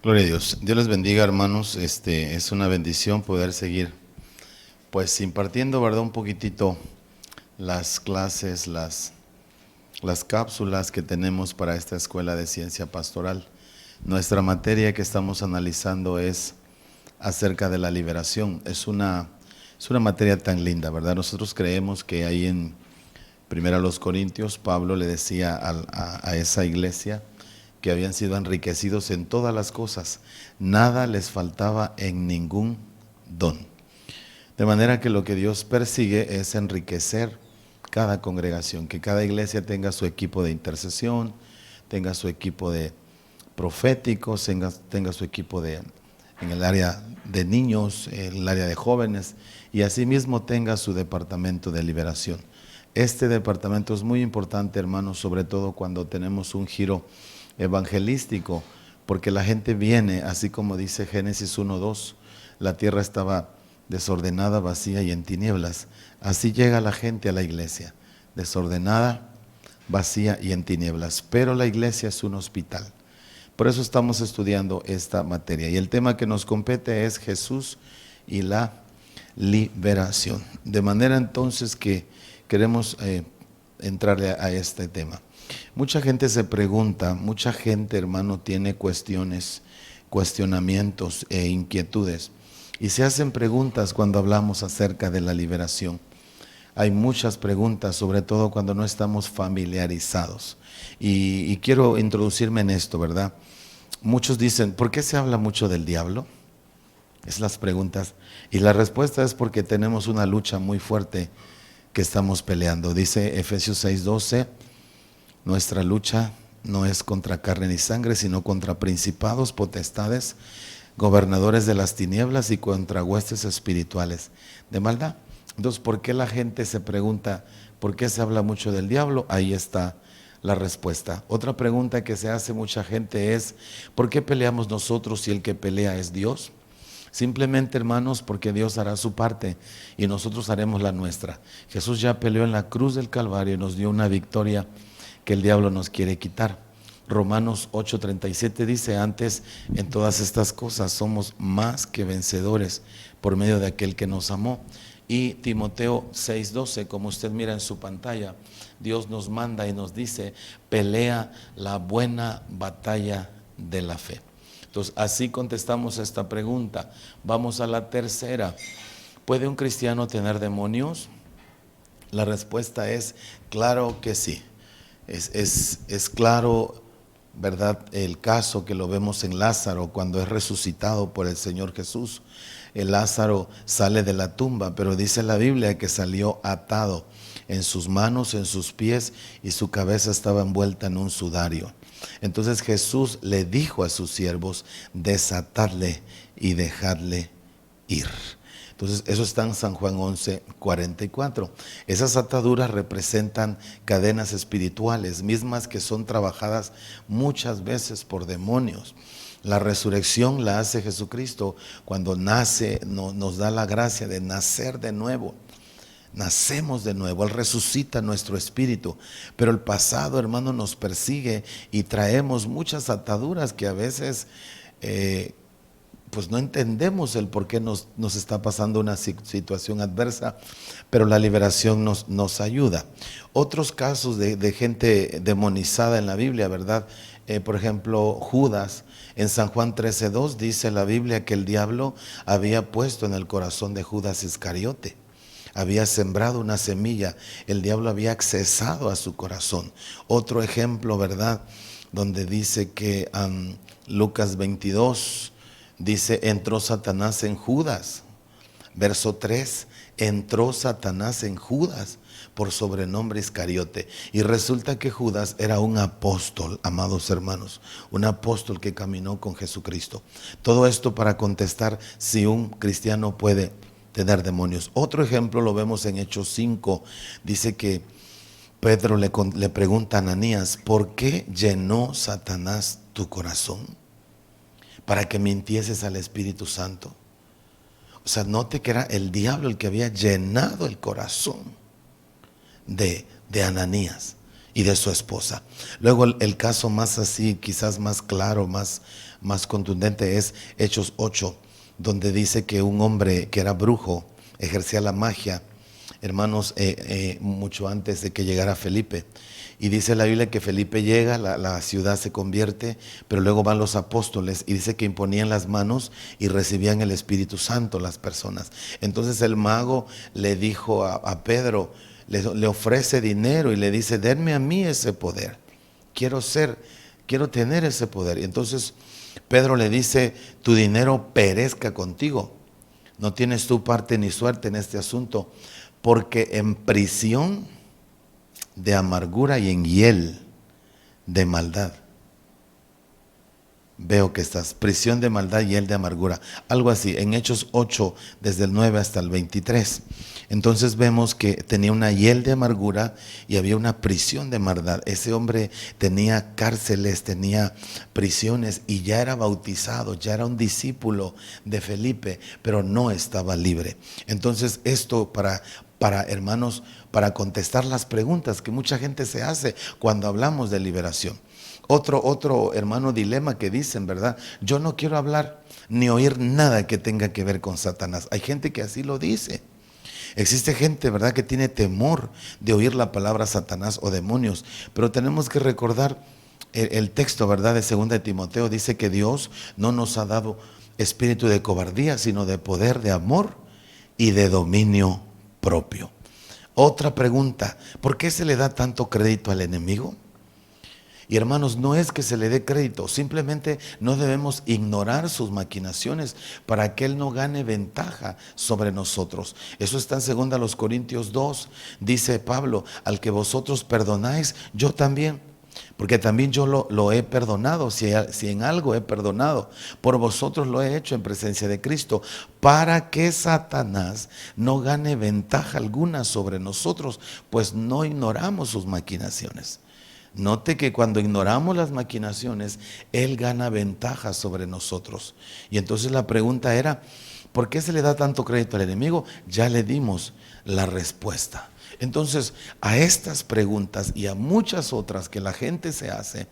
Gloria a Dios. Dios les bendiga, hermanos. Es una bendición poder seguir, pues, impartiendo, ¿verdad? Un poquitito las clases, las cápsulas que tenemos para esta escuela de ciencia pastoral. Nuestra materia que estamos analizando es acerca de la liberación. Es una materia tan linda, ¿verdad? Nosotros creemos que ahí en 1 Corintios, Pablo le decía a esa iglesia que habían sido enriquecidos en todas las cosas, nada les faltaba en ningún don. De manera que lo que Dios persigue es enriquecer cada congregación, que cada iglesia tenga su equipo de intercesión, tenga su equipo de proféticos, tenga su equipo en el área de niños, en el área de jóvenes, y asimismo tenga su departamento de liberación. Este departamento es muy importante, hermanos, sobre todo cuando tenemos un giro evangelístico, porque la gente viene, así como dice Génesis 1:2, la tierra estaba desordenada, vacía y en tinieblas. Así llega la gente a la iglesia, desordenada, vacía y en tinieblas. Pero la iglesia es un hospital. Por eso estamos estudiando esta materia. Y el tema que nos compete es Jesús y la liberación. De manera entonces que queremos entrarle a este tema. Mucha gente se pregunta, mucha gente, hermano, tiene cuestionamientos e inquietudes. Y se hacen preguntas cuando hablamos acerca de la liberación. Hay muchas preguntas, sobre todo cuando no estamos familiarizados. Y quiero introducirme en esto, ¿verdad? Muchos dicen, ¿por qué se habla mucho del diablo? Es las preguntas. Y la respuesta es porque tenemos una lucha muy fuerte que estamos peleando. Dice Efesios 6:12, nuestra lucha no es contra carne ni sangre, sino contra principados, potestades, gobernadores de las tinieblas y contra huestes espirituales de maldad. Entonces, ¿por qué la gente se pregunta, por qué se habla mucho del diablo? Ahí está la respuesta. Otra pregunta que se hace mucha gente es, ¿por qué peleamos nosotros si el que pelea es Dios? Simplemente, hermanos, porque Dios hará su parte y nosotros haremos la nuestra. Jesús ya peleó en la cruz del Calvario y nos dio una victoria que el diablo nos quiere quitar. Romanos 8:37 dice, antes en todas estas cosas somos más que vencedores por medio de aquel que nos amó. Y Timoteo 6:12, como usted mira en su pantalla, Dios nos manda y nos dice, pelea la buena batalla de la fe. Entonces, así contestamos esta pregunta. Vamos a la tercera. ¿Puede un cristiano tener demonios? La respuesta es, claro que sí. Es claro, ¿verdad? El caso que lo vemos en Lázaro cuando es resucitado por el Señor Jesús. El Lázaro sale de la tumba, pero dice la Biblia que salió atado en sus manos, en sus pies, y su cabeza estaba envuelta en un sudario. Entonces Jesús le dijo a sus siervos, desatadle y dejadle ir. Entonces eso está en San Juan 11:44. Esas ataduras representan cadenas espirituales, mismas que son trabajadas muchas veces por demonios. La resurrección la hace Jesucristo cuando nace, nos da la gracia de nacer de nuevo. Nacemos de nuevo, Él resucita nuestro espíritu, pero el pasado, hermano, nos persigue y traemos muchas ataduras que a veces pues no entendemos el por qué nos está pasando una situación adversa, pero la liberación nos ayuda. Otros casos de gente demonizada en la Biblia, ¿verdad? Por ejemplo, Judas, en San Juan 13:2 dice la Biblia que el diablo había puesto en el corazón de Judas Iscariote. Había sembrado una semilla, el diablo había accesado a su corazón. Otro ejemplo, ¿verdad? Donde dice que Lucas 22 dice, entró Satanás en Judas. Verso 3, entró Satanás en Judas, por sobrenombre Iscariote. Y resulta que Judas era un apóstol, amados hermanos, un apóstol que caminó con Jesucristo. Todo esto para contestar si un cristiano puede tener demonios. Otro ejemplo lo vemos en Hechos 5, dice que Pedro le pregunta a Ananías, ¿por qué llenó Satanás tu corazón? Para que mintieses al Espíritu Santo. O sea, note que era el diablo el que había llenado el corazón de Ananías. y de su esposa. Luego el caso más así, quizás más claro, más contundente es Hechos 8, donde dice que un hombre que era brujo ejercía la magia, hermanos, mucho antes de que llegara Felipe. Y dice la Biblia que Felipe llega, la ciudad se convierte, pero luego van los apóstoles y dice que imponían las manos y recibían el Espíritu Santo las personas. Entonces el mago le dijo a Pedro, le ofrece dinero y le dice, denme a mí ese poder, quiero tener ese poder. Y entonces Pedro le dice, tu dinero perezca contigo, no tienes tu parte ni suerte en este asunto, porque en prisión de amargura y en hiel de maldad veo que estás. Prisión de maldad y hiel de amargura, algo así, en Hechos 8, desde el 9 hasta el 23. Entonces vemos que tenía una hiel de amargura y había una prisión de maldad. Ese hombre tenía cárceles, tenía prisiones y ya era bautizado, ya era un discípulo de Felipe, pero no estaba libre. Entonces esto para hermanos, para contestar las preguntas que mucha gente se hace cuando hablamos de liberación. Otro hermano dilema que dicen, ¿verdad? Yo no quiero hablar ni oír nada que tenga que ver con Satanás. Hay gente que así lo dice. Existe gente, ¿verdad?, que tiene temor de oír la palabra Satanás o demonios. Pero tenemos que recordar el texto, ¿verdad?, de 2 de Timoteo. Dice que Dios no nos ha dado espíritu de cobardía, sino de poder, de amor y de dominio propio. Otra pregunta, ¿por qué se le da tanto crédito al enemigo? Y hermanos, no es que se le dé crédito, simplemente no debemos ignorar sus maquinaciones para que Él no gane ventaja sobre nosotros. Eso está en 2 Corintios 2, dice Pablo, al que vosotros perdonáis, yo también. Porque también yo lo he perdonado, si en algo he perdonado, por vosotros lo he hecho en presencia de Cristo, para que Satanás no gane ventaja alguna sobre nosotros, pues no ignoramos sus maquinaciones. Note que cuando ignoramos las maquinaciones, Él gana ventaja sobre nosotros. Y entonces la pregunta era, ¿por qué se le da tanto crédito al enemigo? Ya le dimos la respuesta. Entonces, a estas preguntas y a muchas otras que la gente se hace,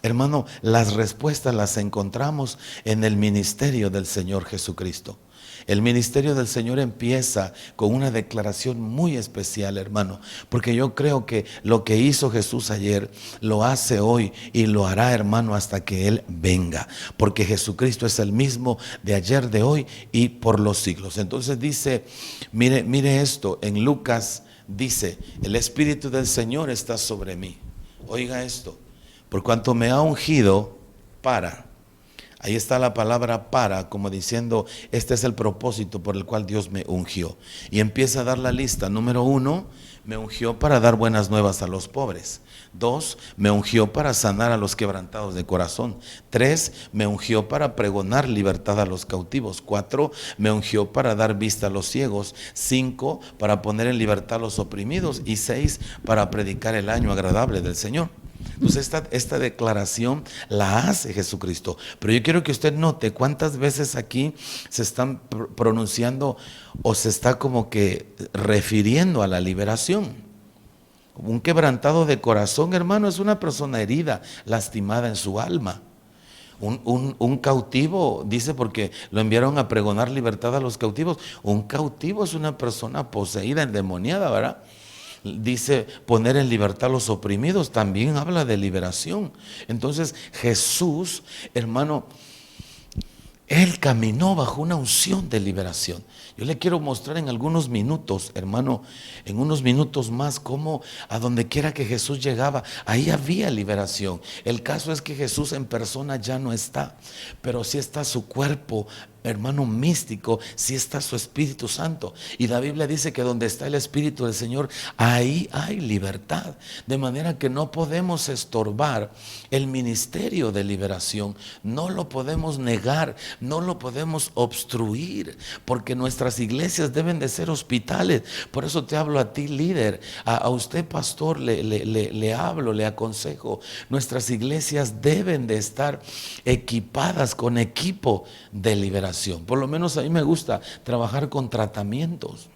hermano, las respuestas las encontramos en el ministerio del Señor Jesucristo. El ministerio del Señor empieza con una declaración muy especial, hermano, porque yo creo que lo que hizo Jesús ayer lo hace hoy y lo hará, hermano, hasta que Él venga, porque Jesucristo es el mismo de ayer, de hoy y por los siglos. Entonces dice, mire esto, en Lucas dice, el Espíritu del Señor está sobre mí. Oiga esto, por cuanto me ha ungido para... Ahí está la palabra para, como diciendo, este es el propósito por el cual Dios me ungió. Y empieza a dar la lista. Número 1, me ungió para dar buenas nuevas a los pobres. 2, me ungió para sanar a los quebrantados de corazón. 3, me ungió para pregonar libertad a los cautivos. 4, me ungió para dar vista a los ciegos. 5, para poner en libertad a los oprimidos. Y 6, para predicar el año agradable del Señor. Entonces esta declaración la hace Jesucristo. Pero yo quiero que usted note cuántas veces aquí se están pronunciando o se está como que refiriendo a la liberación. Un quebrantado de corazón, hermano, es una persona herida, lastimada en su alma. Un cautivo, dice, porque lo enviaron a pregonar libertad a los cautivos. Un cautivo es una persona poseída, endemoniada, ¿verdad? Dice poner en libertad a los oprimidos, también habla de liberación. Entonces Jesús, hermano, Él caminó bajo una unción de liberación. Yo le quiero mostrar en algunos minutos, hermano, en unos minutos más, cómo a donde quiera que Jesús llegaba, ahí había liberación. El caso es que Jesús en persona ya no está, pero sí está su cuerpo, hermano, místico, sí está su Espíritu Santo. Y la Biblia dice que donde está el Espíritu del Señor, ahí hay libertad. De manera que no podemos estorbar el ministerio de liberación. No lo podemos negar, no lo podemos obstruir, porque nuestras iglesias deben de ser hospitales. Por eso te hablo a ti, líder, a usted, pastor, le hablo, le aconsejo. Nuestras iglesias deben de estar equipadas con equipo de liberación. Por lo menos a mí me gusta trabajar con tratamientos.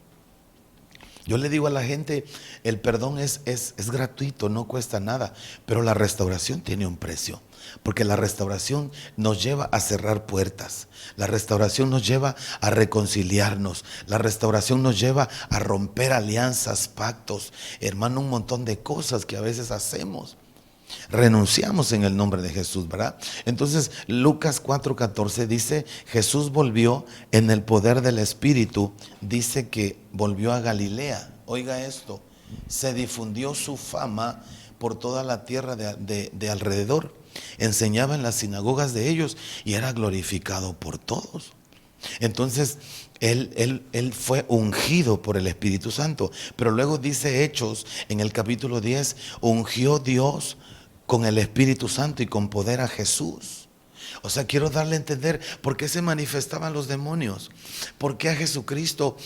Yo le digo a la gente, el perdón es gratuito, no cuesta nada, pero la restauración tiene un precio, porque la restauración nos lleva a cerrar puertas, la restauración nos lleva a reconciliarnos, la restauración nos lleva a romper alianzas, pactos, hermano, un montón de cosas que a veces hacemos. Renunciamos en el nombre de Jesús, ¿verdad? Entonces Lucas 4:14 dice, Jesús volvió en el poder del Espíritu, dice que volvió a Galilea. Oiga esto, se difundió su fama por toda la tierra de alrededor, enseñaba en las sinagogas de ellos y era glorificado por todos. Entonces él fue ungido por el Espíritu Santo, pero luego dice Hechos en el capítulo 10, ungió Dios con el Espíritu Santo y con poder a Jesús. O sea, quiero darle a entender por qué se manifestaban los demonios, por qué a Jesucristo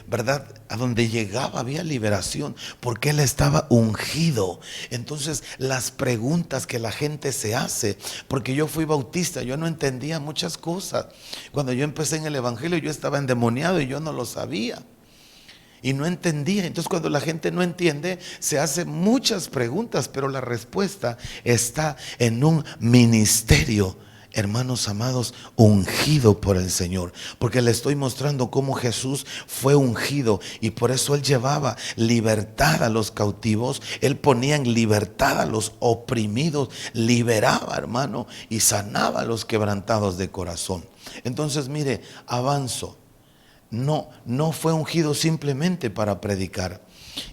¿verdad? A donde llegaba había liberación, porque Él estaba ungido. Entonces, las preguntas que la gente se hace, porque yo fui bautista, yo no entendía muchas cosas. Cuando yo empecé en el Evangelio, yo estaba endemoniado y yo no lo sabía. Y no entendía. Entonces cuando la gente no entiende, se hace muchas preguntas, pero la respuesta está en un ministerio, hermanos amados, ungido por el Señor. Porque le estoy mostrando cómo Jesús fue ungido y por eso Él llevaba libertad a los cautivos, Él ponía en libertad a los oprimidos, liberaba, hermano, y sanaba a los quebrantados de corazón. Entonces mire, avanzo. No fue ungido simplemente para predicar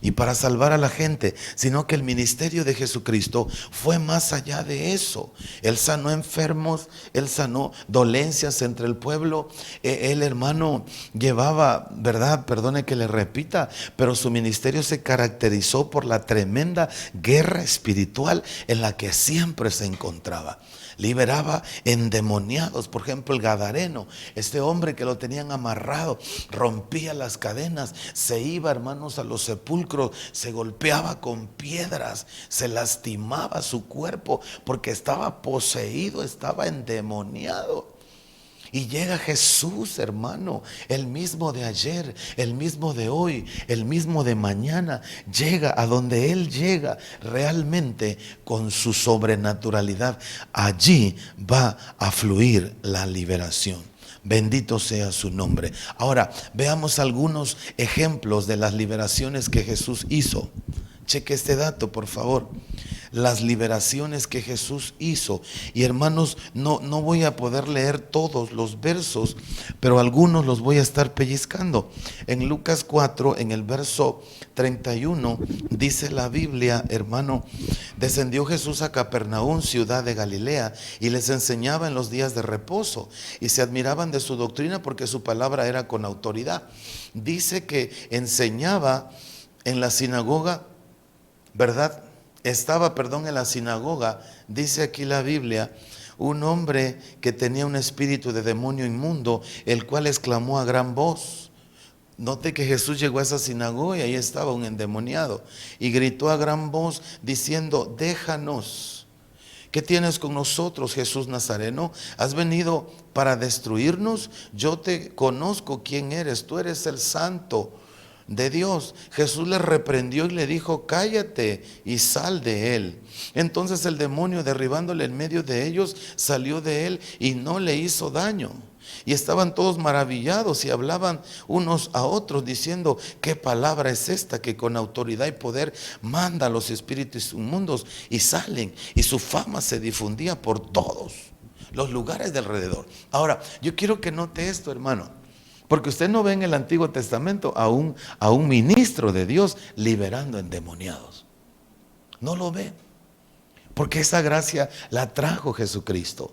y para salvar a la gente, sino que el ministerio de Jesucristo fue más allá de eso. Él sanó enfermos, Él sanó dolencias entre el pueblo. Él, hermano, llevaba, ¿verdad? Perdone que le repita, pero su ministerio se caracterizó por la tremenda guerra espiritual en la que siempre se encontraba. Liberaba endemoniados, por ejemplo el gadareno, este hombre que lo tenían amarrado, rompía las cadenas, se iba, hermanos, a los sepulcros, se golpeaba con piedras, se lastimaba su cuerpo porque estaba poseído, estaba endemoniado. Y llega Jesús, hermano, el mismo de ayer, el mismo de hoy, el mismo de mañana, llega a donde Él llega realmente con su sobrenaturalidad. Allí va a fluir la liberación. Bendito sea su nombre. Ahora, veamos algunos ejemplos de las liberaciones que Jesús hizo. Cheque este dato, por favor. Las liberaciones que Jesús hizo. Y hermanos, no voy a poder leer todos los versos, pero algunos los voy a estar pellizcando. En Lucas 4, en el verso 31, dice la Biblia, hermano, descendió Jesús a Capernaum, ciudad de Galilea, y les enseñaba en los días de reposo, y se admiraban de su doctrina porque su palabra era con autoridad. Dice que enseñaba en la sinagoga, ¿verdad? Estaba en la sinagoga, dice aquí la Biblia, un hombre que tenía un espíritu de demonio inmundo, el cual exclamó a gran voz. Note que Jesús llegó a esa sinagoga y ahí estaba un endemoniado y gritó a gran voz diciendo, déjanos. ¿Qué tienes con nosotros, Jesús Nazareno? ¿Has venido para destruirnos? Yo te conozco quién eres, tú eres el Santo de Dios. Jesús le reprendió y le dijo, cállate y sal de él. Entonces el demonio, derribándole en medio de ellos, salió de él y no le hizo daño. Y estaban todos maravillados y hablaban unos a otros diciendo, ¿qué palabra es esta que con autoridad y poder manda a los espíritus inmundos y salen? Y su fama se difundía por todos los lugares de alrededor. Ahora, yo quiero que note esto, hermano. Porque usted no ve en el Antiguo Testamento a un ministro de Dios liberando endemoniados. No lo ve. Porque esa gracia la trajo Jesucristo.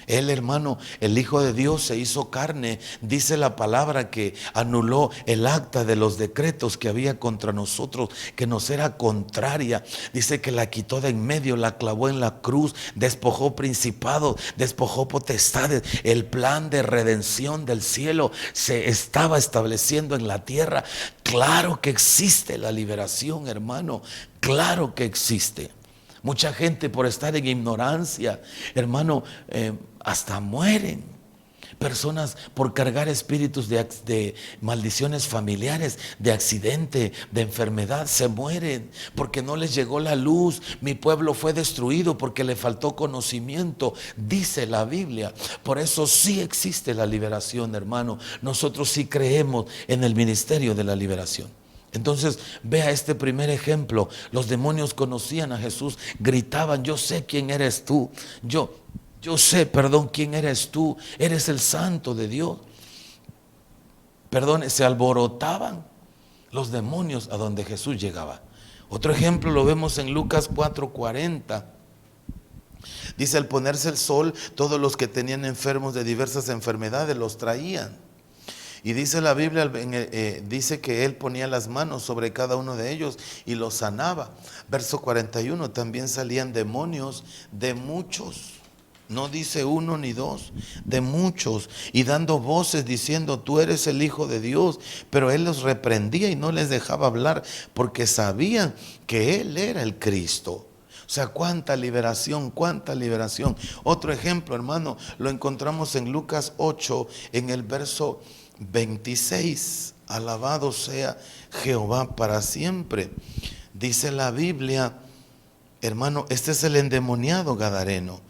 Él, hermano, el Hijo de Dios se hizo carne. Dice la palabra que anuló el acta de los decretos que había contra nosotros, que nos era contraria. Dice que la quitó de en medio, la clavó en la cruz, despojó principados, despojó potestades. El plan de redención del cielo se estaba estableciendo en la tierra. Claro que existe la liberación, hermano. Claro que existe. Mucha gente por estar en ignorancia, hermano, hasta mueren. personas por cargar espíritus de maldiciones familiares, de accidente, de enfermedad, se mueren porque no les llegó la luz. Mi pueblo fue destruido porque le faltó conocimiento, dice la Biblia. Por eso sí existe la liberación, hermano. Nosotros sí creemos en el ministerio de la liberación. Entonces, vea este primer ejemplo. Los demonios conocían a Jesús, gritaban: yo sé quién eres tú, yo sé, perdón, quién eres tú, eres el Santo de Dios. Perdón, se alborotaban los demonios a donde Jesús llegaba. Otro ejemplo lo vemos en Lucas 4:40. Dice: al ponerse el sol, todos los que tenían enfermos de diversas enfermedades los traían. Y dice la Biblia, dice que Él ponía las manos sobre cada uno de ellos y los sanaba. Verso 41, también salían demonios de muchos. No dice uno ni dos, de muchos, y dando voces diciendo: tú eres el Hijo de Dios. Pero Él los reprendía y no les dejaba hablar, porque sabían que Él era el Cristo. O sea, cuánta liberación, cuánta liberación. Otro ejemplo, hermano, lo encontramos en Lucas 8, en el verso 26. Alabado sea Jehová para siempre. Dice la Biblia, hermano, este es el endemoniado gadareno.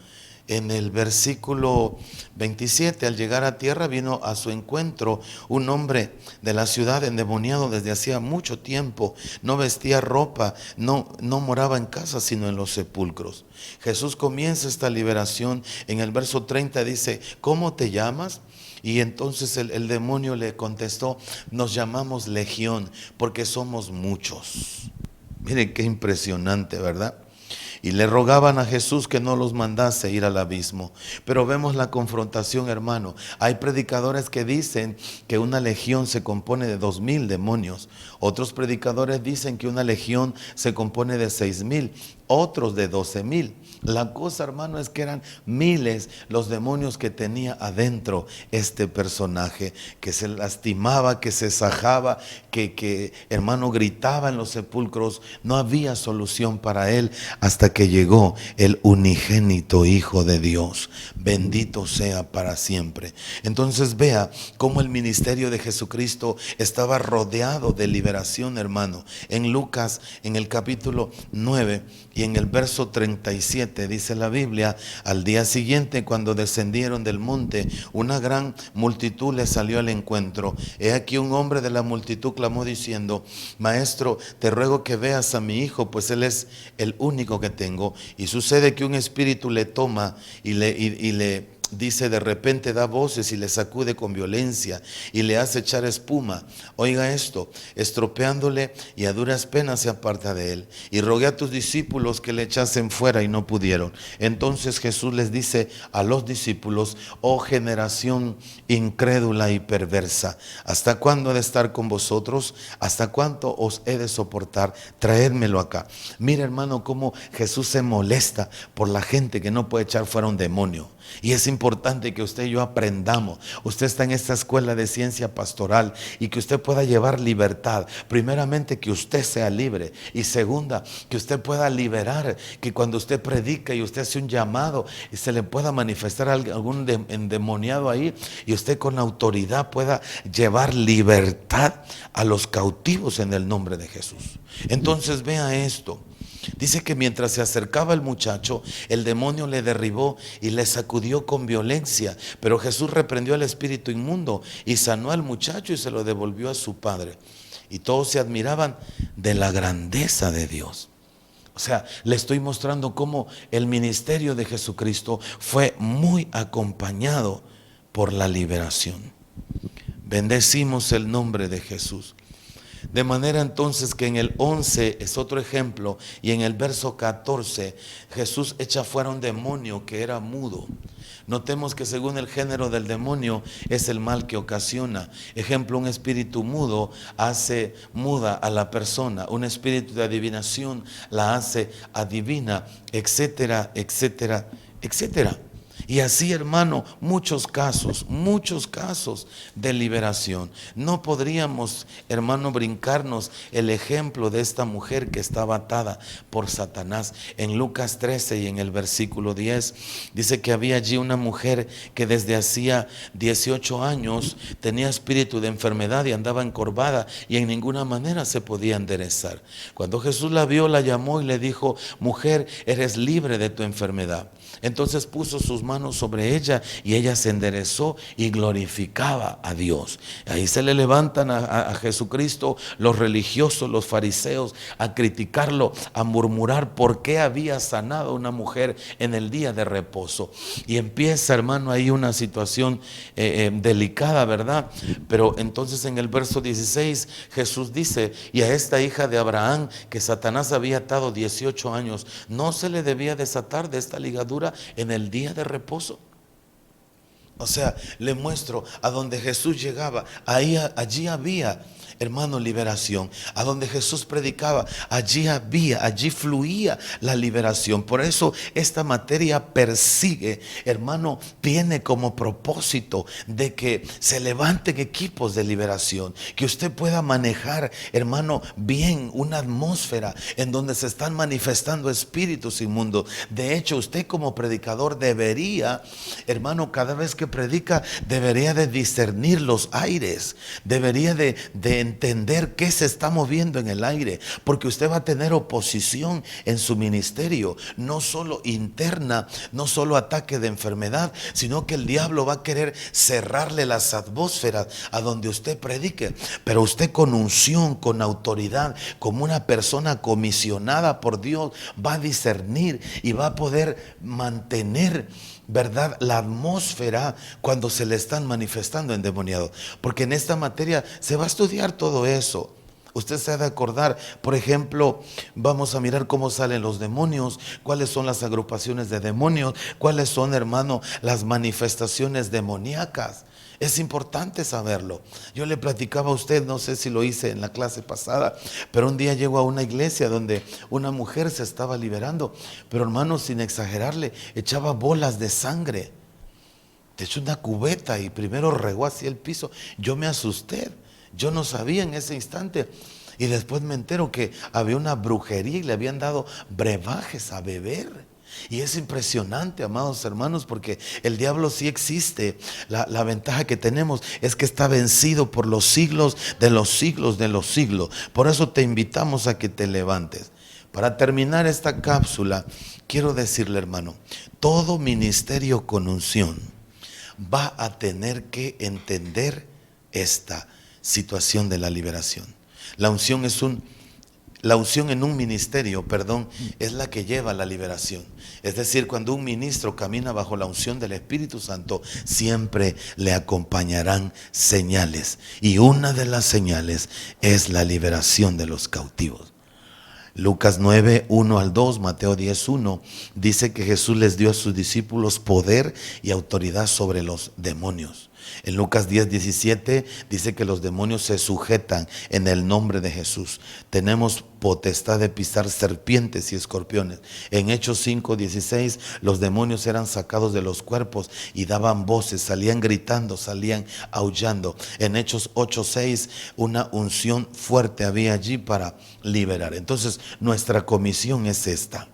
En el versículo 27, al llegar a tierra, vino a su encuentro un hombre de la ciudad endemoniado desde hacía mucho tiempo. No vestía ropa, no moraba en casa, sino en los sepulcros. Jesús comienza esta liberación. En el verso 30 dice: ¿cómo te llamas? Y entonces el demonio le contestó: nos llamamos Legión, porque somos muchos. Miren qué impresionante, ¿verdad? Y le rogaban a Jesús que no los mandase ir al abismo. Pero vemos la confrontación, hermano. Hay predicadores que dicen que una legión se compone de 2,000 demonios. Otros predicadores dicen que una legión se compone de 6,000. Otros de 12,000. La cosa, hermano, es que eran miles los demonios que tenía adentro este personaje, que se lastimaba, que se sajaba, que hermano, gritaba en los sepulcros. No había solución para él hasta que llegó el unigénito Hijo de Dios. Bendito sea para siempre. Entonces vea cómo el ministerio de Jesucristo estaba rodeado de liberación, hermano. En Lucas, en el capítulo 9 y en el verso 37, dice la Biblia: al día siguiente, cuando descendieron del monte, una gran multitud les salió al encuentro. He aquí un hombre de la multitud clamó diciendo: Maestro, te ruego que veas a mi hijo, pues él es el único que tengo. Y sucede que un espíritu le toma y le dice, de repente da voces y le sacude con violencia y le hace echar espuma. Oiga esto, estropeándole, y a duras penas se aparta de él. Y rogué a tus discípulos que le echasen fuera y no pudieron. Entonces Jesús les dice a los discípulos: oh generación incrédula y perversa, ¿hasta cuándo he de estar con vosotros? ¿Hasta cuánto os he de soportar? Traédmelo acá. Mira, hermano, cómo Jesús se molesta por la gente que no puede echar fuera un demonio. Y es importante que usted y yo aprendamos. Usted está en esta escuela de ciencia pastoral y que usted pueda llevar libertad. Primeramente, que usted sea libre. Y segunda, que usted pueda liberar. Que cuando usted predica y usted hace un llamado y se le pueda manifestar algún endemoniado ahí, y usted con autoridad pueda llevar libertad a los cautivos en el nombre de Jesús. Entonces vea esto. Dice que mientras se acercaba el muchacho, el demonio le derribó y le sacudió con violencia. Pero Jesús reprendió al espíritu inmundo y sanó al muchacho y se lo devolvió a su padre. Y todos se admiraban de la grandeza de Dios. O sea, le estoy mostrando cómo el ministerio de Jesucristo fue muy acompañado por la liberación. Bendecimos el nombre de Jesús. De manera entonces que en el 11 es otro ejemplo, y en el verso 14 Jesús echa fuera un demonio que era mudo. Notemos que según el género del demonio es el mal que ocasiona. Ejemplo, un espíritu mudo hace muda a la persona, un espíritu de adivinación la hace adivina, etcétera, etcétera, etcétera. Y así, hermano, muchos casos de liberación. No podríamos, hermano, brincarnos el ejemplo de esta mujer que estaba atada por Satanás. En Lucas 13 y en el versículo 10 dice que había allí una mujer que desde hacía 18 años tenía espíritu de enfermedad y andaba encorvada y en ninguna manera se podía enderezar. Cuando Jesús la vio, la llamó y le dijo: mujer, eres libre de tu enfermedad. Entonces puso sus manos sobre ella y ella se enderezó y glorificaba a Dios. Ahí se le levantan a Jesucristo los religiosos, los fariseos, a criticarlo, a murmurar por qué había sanado a una mujer en el día de reposo. Y empieza, hermano, ahí una situación delicada, ¿verdad? Pero entonces en el verso 16 Jesús dice: y a esta hija de Abraham que Satanás había atado 18 años, ¿no se le debía desatar de esta ligadura en el día de reposo? O sea, le muestro a donde Jesús llegaba, allí había, hermano, liberación. A donde Jesús predicaba, allí fluía la liberación. Por eso esta materia persigue, hermano, tiene como propósito de que se levanten equipos de liberación, que usted pueda manejar, hermano, bien una atmósfera en donde se están manifestando espíritus inmundos. De hecho, usted como predicador debería, hermano, cada vez que predica, debería de discernir los aires, debería de entender qué se está moviendo en el aire, porque usted va a tener oposición en su ministerio, no solo interna, no solo ataque de enfermedad, sino que el diablo va a querer cerrarle las atmósferas a donde usted predique. Pero usted con unción, con autoridad, como una persona comisionada por Dios, va a discernir y va a poder mantener, ¿verdad?, la atmósfera cuando se le están manifestando endemoniados. Porque en esta materia se va a estudiar todo eso. Usted se ha de acordar, por ejemplo, vamos a mirar cómo salen los demonios, cuáles son las agrupaciones de demonios, cuáles son, hermano, las manifestaciones demoníacas. Es importante saberlo. Yo le platicaba a usted, no sé si lo hice en la clase pasada, pero un día llego a una iglesia donde una mujer se estaba liberando, pero hermano, sin exagerarle, echaba bolas de sangre. Te echó una cubeta y primero regó hacia el piso. Yo me asusté, yo no sabía en ese instante. Y después me entero que había una brujería y le habían dado brebajes a beber. Y es impresionante, amados hermanos, porque el diablo sí existe. La ventaja que tenemos es que está vencido por los siglos de los siglos de los siglos. Por eso te invitamos a que te levantes. Para terminar esta cápsula, quiero decirle, hermano, todo ministerio con unción va a tener que entender esta situación de la liberación. La unción en un ministerio, es la que lleva la liberación. Es decir, cuando un ministro camina bajo la unción del Espíritu Santo, siempre le acompañarán señales. Y una de las señales es la liberación de los cautivos. Lucas 9, 1 al 2, Mateo 10, 1, dice que Jesús les dio a sus discípulos poder y autoridad sobre los demonios. En Lucas 10, 17 dice que los demonios se sujetan en el nombre de Jesús. Tenemos potestad de pisar serpientes y escorpiones. En Hechos 5, 16 los demonios eran sacados de los cuerpos y daban voces, salían gritando, salían aullando. En Hechos 8, 6 una unción fuerte había allí para liberar. Entonces nuestra comisión es esta.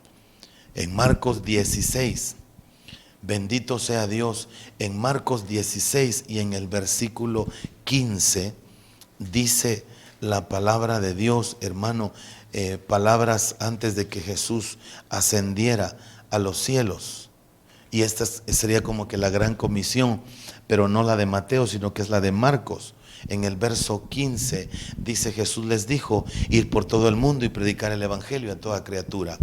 En Marcos 16, bendito sea Dios, en Marcos 16 y en el versículo 15 dice la palabra de Dios, hermano, palabras antes de que Jesús ascendiera a los cielos. Y esta sería como que la gran comisión, pero no la de Mateo, sino que es la de Marcos. En el verso 15 dice: Jesús les dijo, ir por todo el mundo y predicar el evangelio a toda criatura.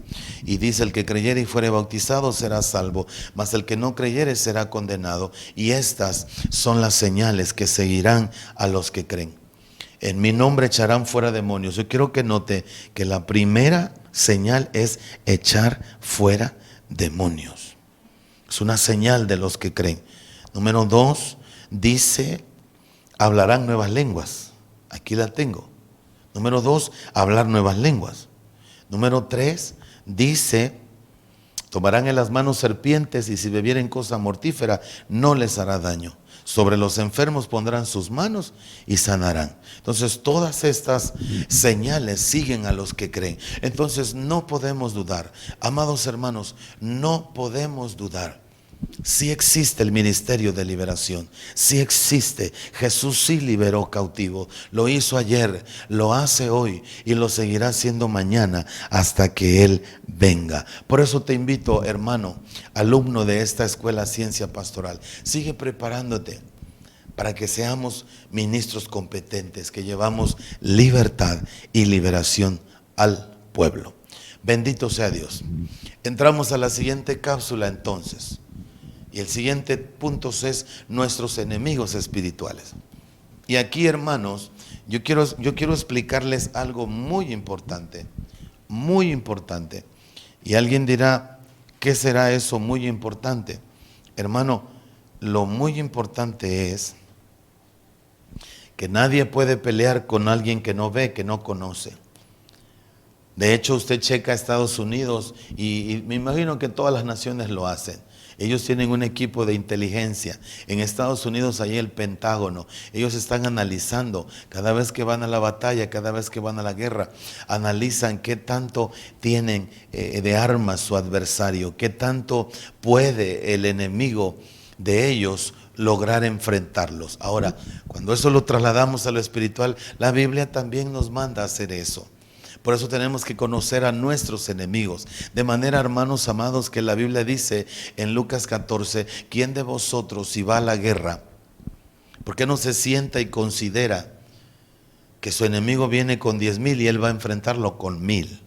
Y dice: el que creyere y fuere bautizado será salvo, mas el que no creyere será condenado. Y estas son las señales que seguirán a los que creen. En mi nombre echarán fuera demonios. Yo quiero que note que la primera señal es echar fuera demonios. Es una señal de los que creen. Número 2, dice: hablarán nuevas lenguas. Aquí la tengo. Número 2, hablar nuevas lenguas. Número 3, dice Tomarán en las manos serpientes y si bebieren cosa mortífera no les hará daño. Sobre los enfermos pondrán sus manos y sanarán. Entonces todas estas señales siguen a los que creen. Entonces no podemos dudar. Amados hermanos, no podemos dudar. Sí existe el ministerio de liberación, sí existe. Jesús sí liberó cautivos, lo hizo ayer, lo hace hoy y lo seguirá haciendo mañana hasta que Él venga. Por eso te invito, hermano, alumno de esta escuela Ciencia Pastoral, sigue preparándote para que seamos ministros competentes, que llevamos libertad y liberación al pueblo. Bendito sea Dios. Entramos a la siguiente cápsula entonces. Y el siguiente punto es nuestros enemigos espirituales. Y aquí, hermanos, yo quiero explicarles algo muy importante, muy importante. Y alguien dirá, ¿qué será eso muy importante? Hermano, lo muy importante es que nadie puede pelear con alguien que no ve, que no conoce. De hecho, usted checa Estados Unidos y me imagino que todas las naciones lo hacen. Ellos tienen un equipo de inteligencia. En Estados Unidos hay el Pentágono. Ellos están analizando cada vez que van a la batalla, cada vez que van a la guerra. Analizan qué tanto tienen de armas su adversario, qué tanto puede el enemigo de ellos lograr enfrentarlos. Ahora, cuando eso lo trasladamos a lo espiritual, la Biblia también nos manda a hacer eso. Por eso tenemos que conocer a nuestros enemigos. De manera, hermanos amados, que la Biblia dice en Lucas 14, ¿quién de vosotros si va a la guerra, por qué no se sienta y considera que su enemigo viene con 10,000 y él va a enfrentarlo con 1,000?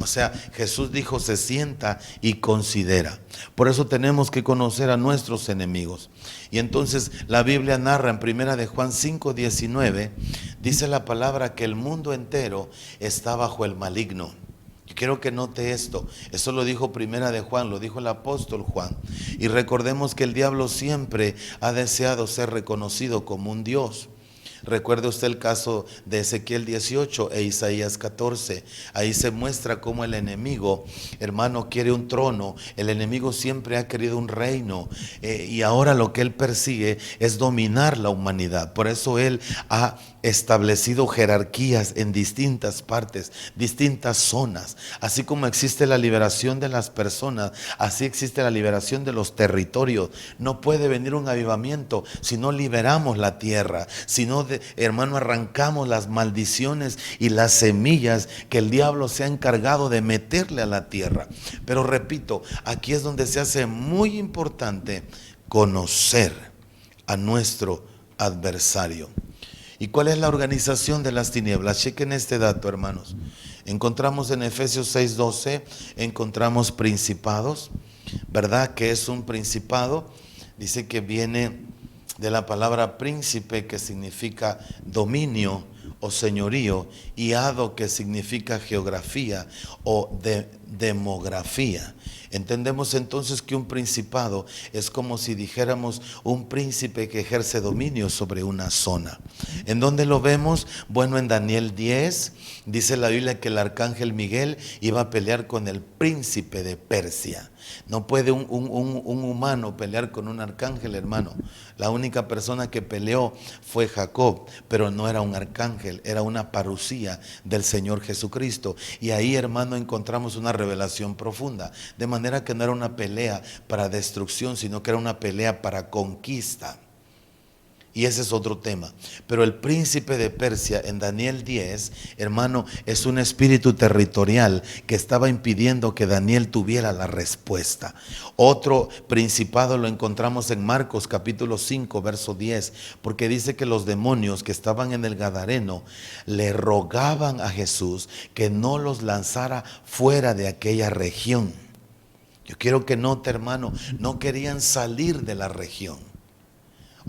O sea, Jesús dijo, se sienta y considera. Por eso tenemos que conocer a nuestros enemigos. Y entonces la Biblia narra en 1 de Juan 5:19, dice la palabra que el mundo entero está bajo el maligno. Yo quiero que note esto. Eso lo dijo 1 de Juan, lo dijo el apóstol Juan. Y recordemos que el diablo siempre ha deseado ser reconocido como un Dios. Recuerde usted el caso de Ezequiel 18 e Isaías 14. Ahí se muestra cómo el enemigo, hermano, quiere un trono. El enemigo siempre ha querido un reino y ahora lo que él persigue es dominar la humanidad. Por eso él ha establecido jerarquías en distintas partes, distintas zonas. Así como existe la liberación de las personas, así existe la liberación de los territorios. No puede venir un avivamiento si no liberamos la tierra, si no, hermano, arrancamos las maldiciones y las semillas que el diablo se ha encargado de meterle a la tierra. Pero repito, aquí es donde se hace muy importante conocer a nuestro adversario. ¿Y cuál es la organización de las tinieblas? Chequen este dato, hermanos. Encontramos en Efesios 6:12, encontramos principados, ¿verdad? ¿Qué es un principado? Dice que viene de la palabra príncipe, que significa dominio o señorío, y hado, que significa geografía o demografía. Entendemos entonces que un principado es como si dijéramos un príncipe que ejerce dominio sobre una zona. ¿En dónde lo vemos? Bueno, en Daniel 10 dice la Biblia que el arcángel Miguel iba a pelear con el príncipe de Persia. No puede un humano pelear con un arcángel, hermano. La única persona que peleó fue Jacob, pero no era un arcángel, era una parucía del Señor Jesucristo. Y ahí, hermano, encontramos una revelación profunda. De manera que no era una pelea para destrucción, sino que era una pelea para conquista. Y ese es otro tema. Pero el príncipe de Persia en Daniel 10, hermano, es un espíritu territorial que estaba impidiendo que Daniel tuviera la respuesta. Otro principado lo encontramos en Marcos capítulo 5, verso 10, porque dice que los demonios que estaban en el Gadareno le rogaban a Jesús que no los lanzara fuera de aquella región. Yo quiero que note, hermano, no querían salir de la región.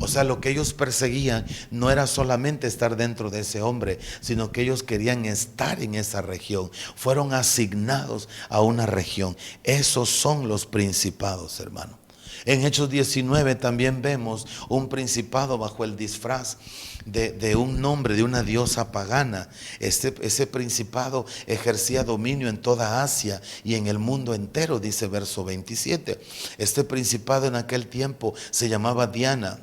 O sea, lo que ellos perseguían no era solamente estar dentro de ese hombre, sino que ellos querían estar en esa región. Fueron asignados a una región. Esos son los principados, hermano. En Hechos 19 también vemos un principado bajo el disfraz de un nombre, de una diosa pagana. Ese principado ejercía dominio en toda Asia y en el mundo entero, dice verso 27. Este principado en aquel tiempo se llamaba Diana.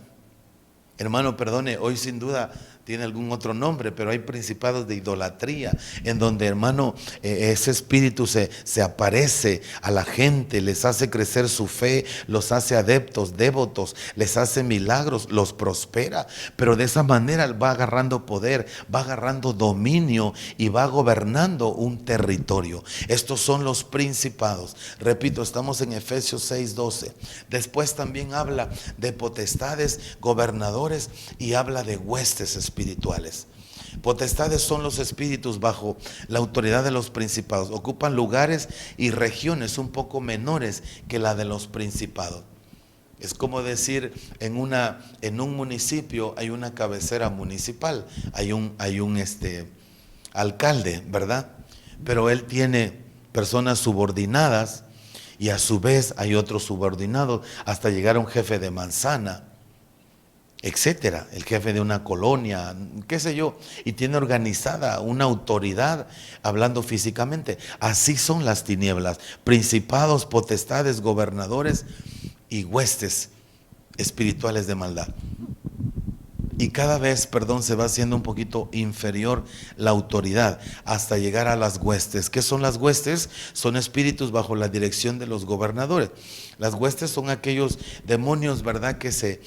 Hermano, perdone, hoy sin duda tiene algún otro nombre, pero hay principados de idolatría en donde, hermano, ese espíritu se aparece a la gente, les hace crecer su fe, los hace adeptos, devotos, les hace milagros, los prospera, pero de esa manera va agarrando poder, va agarrando dominio y va gobernando un territorio. Estos son los principados. Repito, estamos en Efesios 6:12. Después también habla de potestades, gobernadores y habla de huestes espirituales. Potestades son los espíritus bajo la autoridad de los principados. Ocupan lugares y regiones un poco menores que la de los principados. Es como decir, en un municipio hay una cabecera municipal, hay un alcalde, ¿verdad? Pero él tiene personas subordinadas y a su vez hay otros subordinados hasta llegar a un jefe de manzana, etcétera, el jefe de una colonia, qué sé yo, y tiene organizada una autoridad hablando físicamente. Así son las tinieblas: principados, potestades, gobernadores y huestes espirituales de maldad. Y cada vez, se va haciendo un poquito inferior la autoridad hasta llegar a las huestes. ¿Qué son las huestes? Son espíritus bajo la dirección de los gobernadores. Las huestes son aquellos demonios, ¿verdad?, que se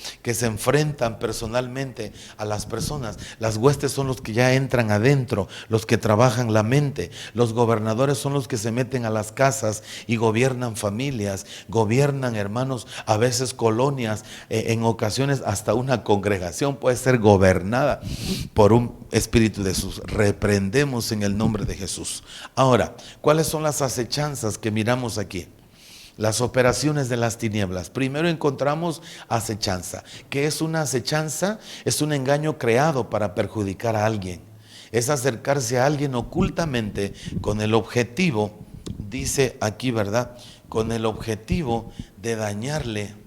enfrentan personalmente a las personas. Las huestes son los que ya entran adentro, los que trabajan la mente. Los gobernadores son los que se meten a las casas y gobiernan familias, gobiernan, hermanos, a veces colonias, en ocasiones hasta una congregación puede ser gobernada por un espíritu de Jesús. Reprendemos en el nombre de Jesús. Ahora, ¿cuáles son las acechanzas que miramos aquí? Las operaciones de las tinieblas. Primero encontramos acechanza. ¿Qué es una acechanza? Es un engaño creado para perjudicar a alguien. Es acercarse a alguien ocultamente con el objetivo, dice aquí, ¿verdad?, con el objetivo de dañarle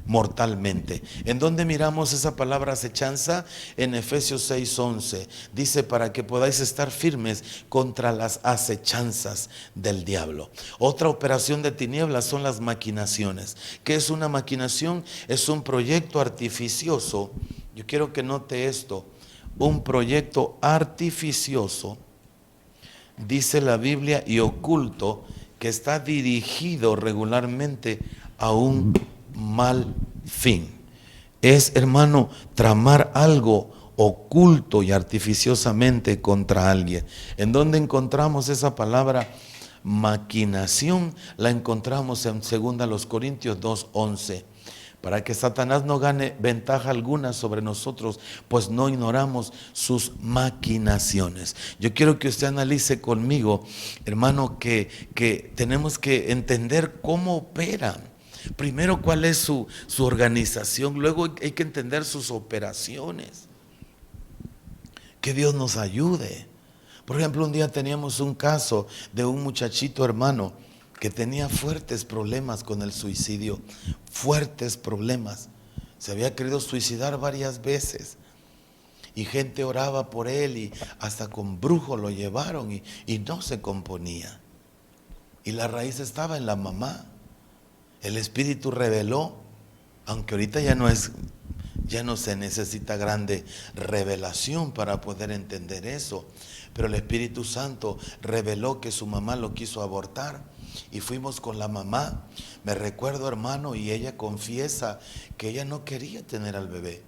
mortalmente. ¿En dónde miramos esa palabra acechanza? En Efesios 6:11. Dice: para que podáis estar firmes contra las acechanzas del diablo. Otra operación de tinieblas son las maquinaciones. ¿Qué es una maquinación? Es un proyecto artificioso. Yo quiero que note esto: un proyecto artificioso, dice la Biblia, y oculto, que está dirigido regularmente a un mal fin. Es, hermano, tramar algo oculto y artificiosamente contra alguien. ¿En dónde encontramos esa palabra maquinación? La encontramos en 2 Corintios 2:11. Para que Satanás no gane ventaja alguna sobre nosotros, pues no ignoramos sus maquinaciones. Yo quiero que usted analice conmigo, hermano, que tenemos que entender cómo operan. Primero, cuál es su organización. Luego hay que entender sus operaciones. Que Dios nos ayude. Por ejemplo, un día teníamos un caso de un muchachito, hermano, que tenía fuertes problemas con el suicidio. Fuertes problemas. Se había querido suicidar varias veces. Y gente oraba por él y hasta con brujo lo llevaron y no se componía. Y la raíz estaba en la mamá. El Espíritu reveló, aunque ahorita ya no se necesita grande revelación para poder entender eso, pero el Espíritu Santo reveló que su mamá lo quiso abortar y fuimos con la mamá. Me recuerdo, hermano, y ella confiesa que ella no quería tener al bebé.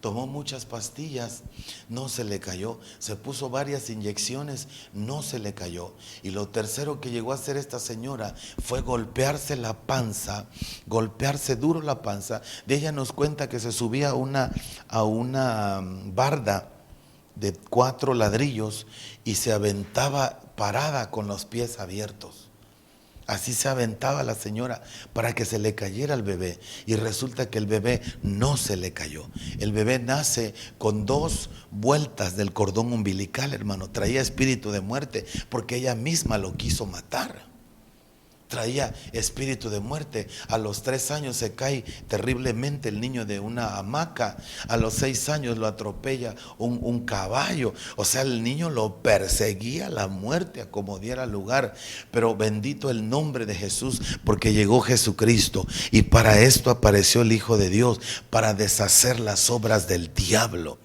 Tomó muchas pastillas, no se le cayó. Se puso varias inyecciones, no se le cayó. Y lo tercero que llegó a hacer esta señora fue golpearse la panza, golpearse duro la panza. De ella nos cuenta que se subía a una barda de 4 ladrillos y se aventaba parada con los pies abiertos. Así se aventaba la señora para que se le cayera el bebé. Y resulta que el bebé no se le cayó. El bebé nace con 2 vueltas del cordón umbilical, hermano. Traía espíritu de muerte porque ella misma lo quiso matar. traía espíritu de muerte. A los 3 años se cae terriblemente el niño de una hamaca. A los 6 años lo atropella un caballo. O sea, el niño lo perseguía la muerte a como diera lugar. Pero bendito el nombre de Jesús, porque llegó Jesucristo. Y para esto apareció el Hijo de Dios, para deshacer las obras del diablo.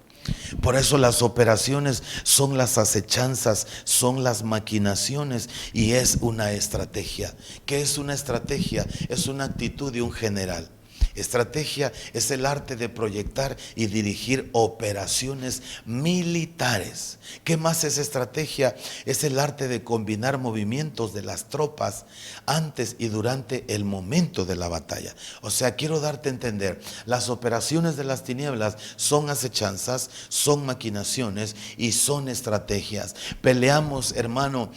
Por eso las operaciones son las acechanzas, son las maquinaciones, y es una estrategia. ¿Qué es una estrategia? Es una actitud de un general. Estrategia es el arte de proyectar y dirigir operaciones militares. ¿Qué más es estrategia? Es el arte de combinar movimientos de las tropas antes y durante el momento de la batalla. O sea, quiero darte a entender, las operaciones de las tinieblas son acechanzas, son maquinaciones y son estrategias. Peleamos, hermano,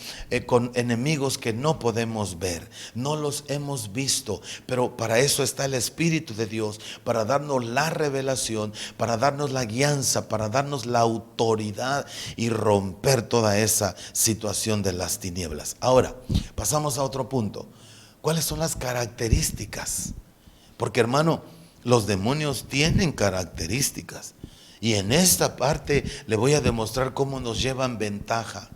con enemigos que no podemos ver, no los hemos visto, pero para eso está el Espíritu de Dios, para darnos la revelación, para darnos la guianza, para darnos la autoridad y romper toda esa situación de las tinieblas. Ahora, pasamos a otro punto. ¿Cuáles son las características? Porque, hermano, los demonios tienen características, y en esta parte le voy a demostrar cómo nos llevan ventaja.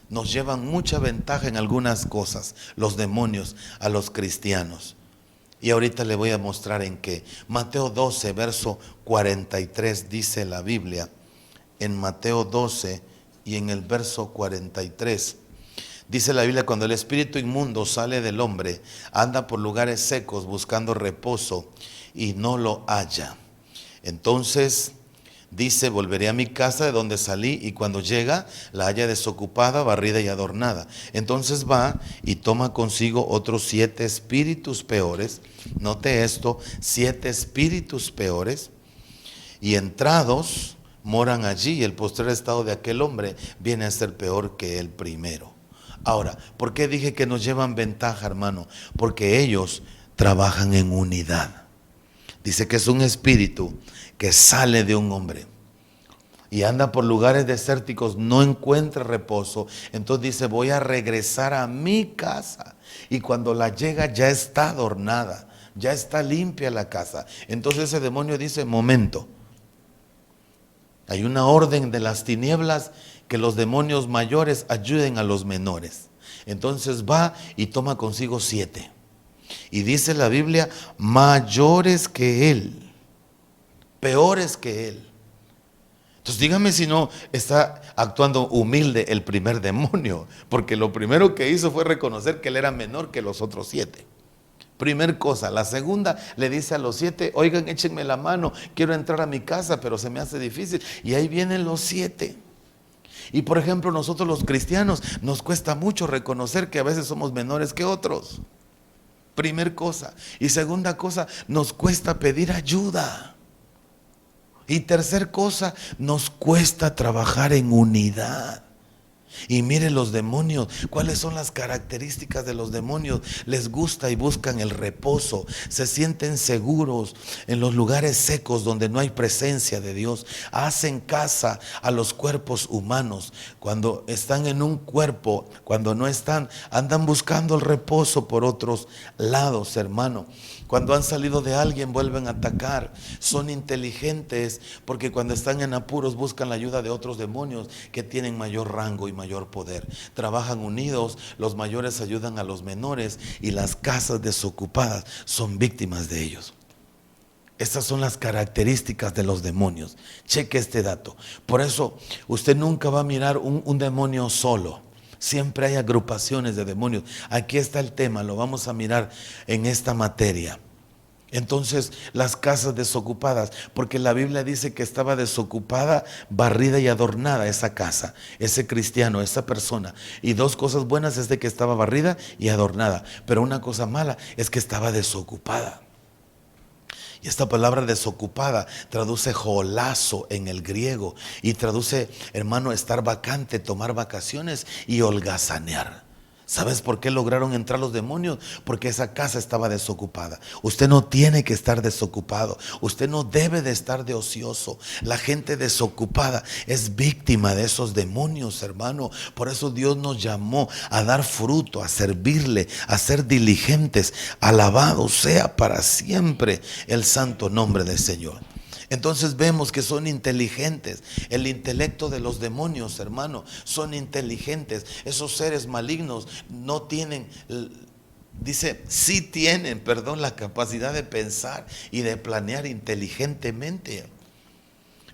Nos llevan mucha ventaja en algunas cosas los demonios a los cristianos. Y ahorita le voy a mostrar en qué. Mateo 12, verso 43 dice la Biblia. En Mateo 12 y en el verso 43 dice la Biblia: cuando el espíritu inmundo sale del hombre, anda por lugares secos buscando reposo y no lo halla. Entonces dice: volveré a mi casa de donde salí, y cuando llega la halla desocupada, barrida y adornada. Entonces va y toma consigo otros 7 espíritus peores. Note esto: 7 espíritus peores, y entrados moran allí, y el postrer estado de aquel hombre viene a ser peor que el primero. Ahora, ¿por qué dije que nos llevan ventaja, hermano? Porque ellos trabajan en unidad. Dice que es un espíritu que sale de un hombre y anda por lugares desérticos, no encuentra reposo. Entonces dice: voy a regresar a mi casa. Y cuando la llega, ya está adornada, ya está limpia la casa. Entonces ese demonio dice: momento, hay una orden de las tinieblas que los demonios mayores ayuden a los menores. Entonces va y toma consigo 7. Y dice la Biblia: mayores que él, peores que él. Entonces dígame si no está actuando humilde el primer demonio, porque lo primero que hizo fue reconocer que él era menor que los otros 7. Primer cosa. La segunda, le dice a los 7: oigan, échenme la mano, quiero entrar a mi casa, pero se me hace difícil. Y ahí vienen los 7. Y por ejemplo, nosotros los cristianos nos cuesta mucho reconocer que a veces somos menores que otros. Primer cosa. Y segunda cosa, nos cuesta pedir ayuda. Y tercer cosa, nos cuesta trabajar en unidad. Y mire los demonios, ¿cuáles son las características de los demonios? Les gusta y buscan el reposo, se sienten seguros en los lugares secos donde no hay presencia de Dios. Hacen caza a los cuerpos humanos. Cuando están en un cuerpo, cuando no están, andan buscando el reposo por otros lados, hermano. Cuando han salido de alguien, vuelven a atacar. Son inteligentes porque cuando están en apuros buscan la ayuda de otros demonios que tienen mayor rango y mayor poder. Trabajan unidos, los mayores ayudan a los menores, y las casas desocupadas son víctimas de ellos. Estas son las características de los demonios. Cheque este dato. Por eso usted nunca va a mirar un demonio solo. Siempre hay agrupaciones de demonios. Aquí está el tema, lo vamos a mirar en esta materia. Entonces, las casas desocupadas, porque la Biblia dice que estaba desocupada, barrida y adornada esa casa, ese cristiano, esa persona. Y dos cosas buenas es de que estaba barrida y adornada, pero una cosa mala es que estaba desocupada. Y esta palabra desocupada traduce jolazo en el griego, y traduce, hermano, estar vacante, tomar vacaciones y holgazanear. ¿Sabes por qué lograron entrar los demonios? Porque esa casa estaba desocupada. Usted no tiene que estar desocupado. Usted no debe de estar de ocioso. La gente desocupada es víctima de esos demonios, hermano. Por eso Dios nos llamó a dar fruto, a servirle, a ser diligentes. Alabado sea para siempre el santo nombre del Señor. Entonces vemos que son inteligentes. El intelecto de los demonios, hermano, son inteligentes. Esos seres malignos no tienen, dice, sí tienen, perdón, la capacidad de pensar y de planear inteligentemente.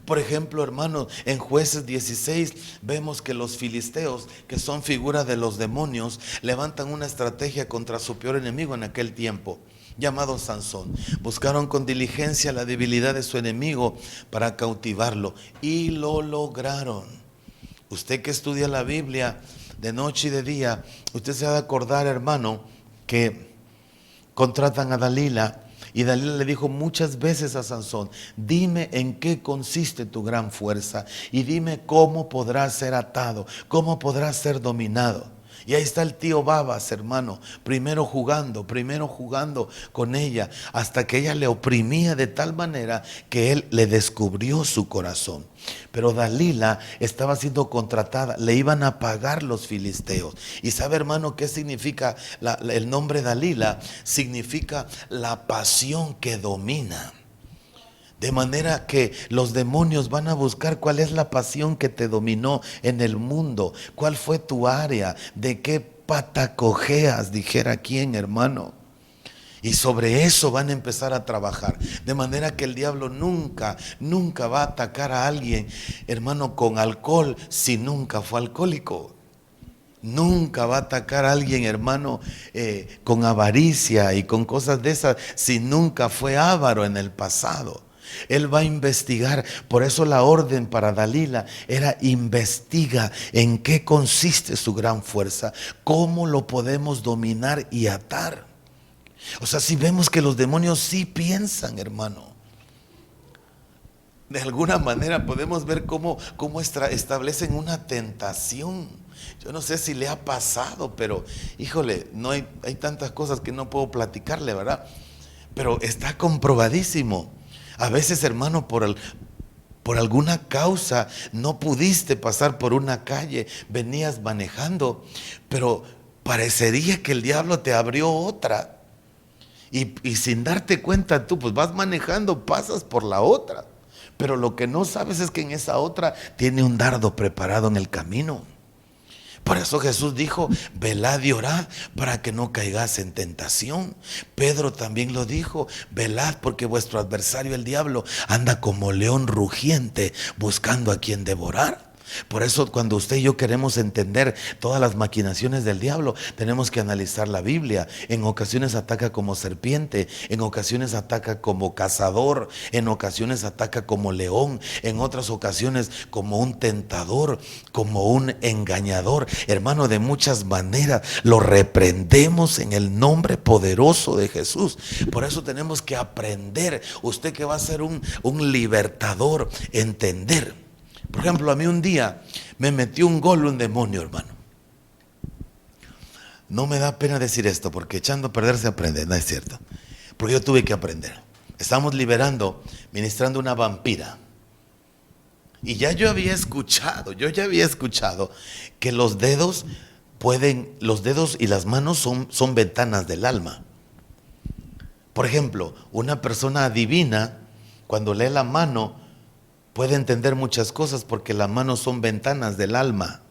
Por ejemplo, hermanos, en Jueces 16 vemos que los filisteos, que son figura de los demonios, levantan una estrategia contra su peor enemigo en aquel tiempo, llamado Sansón. Buscaron con diligencia la debilidad de su enemigo para cautivarlo y lo lograron. Usted que estudia la Biblia de noche y de día, usted se ha de acordar, hermano, que contratan a Dalila. Y Dalila le dijo muchas veces a Sansón: dime en qué consiste tu gran fuerza y dime cómo podrás ser atado, cómo podrás ser dominado. Y ahí está el tío Babas, hermano, primero jugando con ella, hasta que ella le oprimía de tal manera que él le descubrió su corazón. Pero Dalila estaba siendo contratada, le iban a pagar los filisteos. ¿Y sabe, hermano, qué significa el nombre Dalila? Significa la pasión que domina. De manera que los demonios van a buscar cuál es la pasión que te dominó en el mundo, cuál fue tu área, de qué pata cojeas, dijera quién, hermano. Y sobre eso van a empezar a trabajar. De manera que el diablo nunca va a atacar a alguien, hermano, con alcohol si nunca fue alcohólico. Nunca va a atacar a alguien, hermano, con avaricia y con cosas de esas si nunca fue avaro en el pasado. Él va a investigar. Por eso la orden para Dalila era: investiga en qué consiste su gran fuerza, cómo lo podemos dominar y atar. O sea, si vemos que los demonios sí piensan, hermano. De alguna manera podemos ver cómo establecen una tentación. Yo no sé si le ha pasado, pero híjole, hay tantas cosas que no puedo platicarle, ¿verdad? Pero está comprobadísimo. A veces, hermano, por alguna causa no pudiste pasar por una calle, venías manejando, pero parecería que el diablo te abrió otra. Y sin darte cuenta tú, pues vas manejando, pasas por la otra. Pero lo que no sabes es que en esa otra tiene un dardo preparado en el camino. Por eso Jesús dijo: velad y orad para que no caigáis en tentación. Pedro también lo dijo: velad, porque vuestro adversario el diablo anda como león rugiente buscando a quien devorar. Por eso, cuando usted y yo queremos entender todas las maquinaciones del diablo, tenemos que analizar la Biblia. En ocasiones ataca como serpiente, en ocasiones ataca como cazador, en ocasiones ataca como león, en otras ocasiones como un tentador, como un engañador. Hermano, de muchas maneras lo reprendemos en el nombre poderoso de Jesús. Por eso tenemos que aprender, usted que va a ser un libertador, entender. Por ejemplo, a mí un día me metió un gol un demonio, hermano. No me da pena decir esto, porque echando a perder se aprende, no es cierto. Porque yo tuve que aprender. Estamos ministrando una vampira. Y yo ya había escuchado que los dedos y las manos son ventanas del alma. Por ejemplo, una persona adivina, cuando lee la mano, puede entender muchas cosas, porque las manos son ventanas del alma,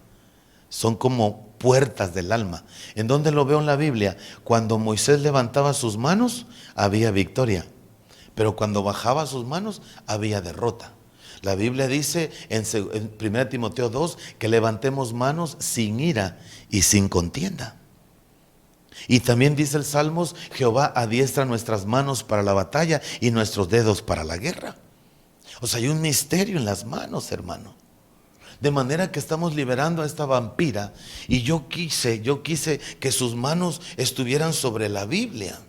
son como puertas del alma. ¿En dónde lo veo en la Biblia? Cuando Moisés levantaba sus manos, había victoria, pero cuando bajaba sus manos, había derrota. La Biblia dice en 1 Timoteo 2 que levantemos manos sin ira y sin contienda. Y también dice el Salmos: Jehová adiestra nuestras manos para la batalla y nuestros dedos para la guerra. O sea, hay un misterio en las manos, hermano. De manera que estamos liberando a esta vampira. Y yo quise que sus manos estuvieran sobre la Biblia.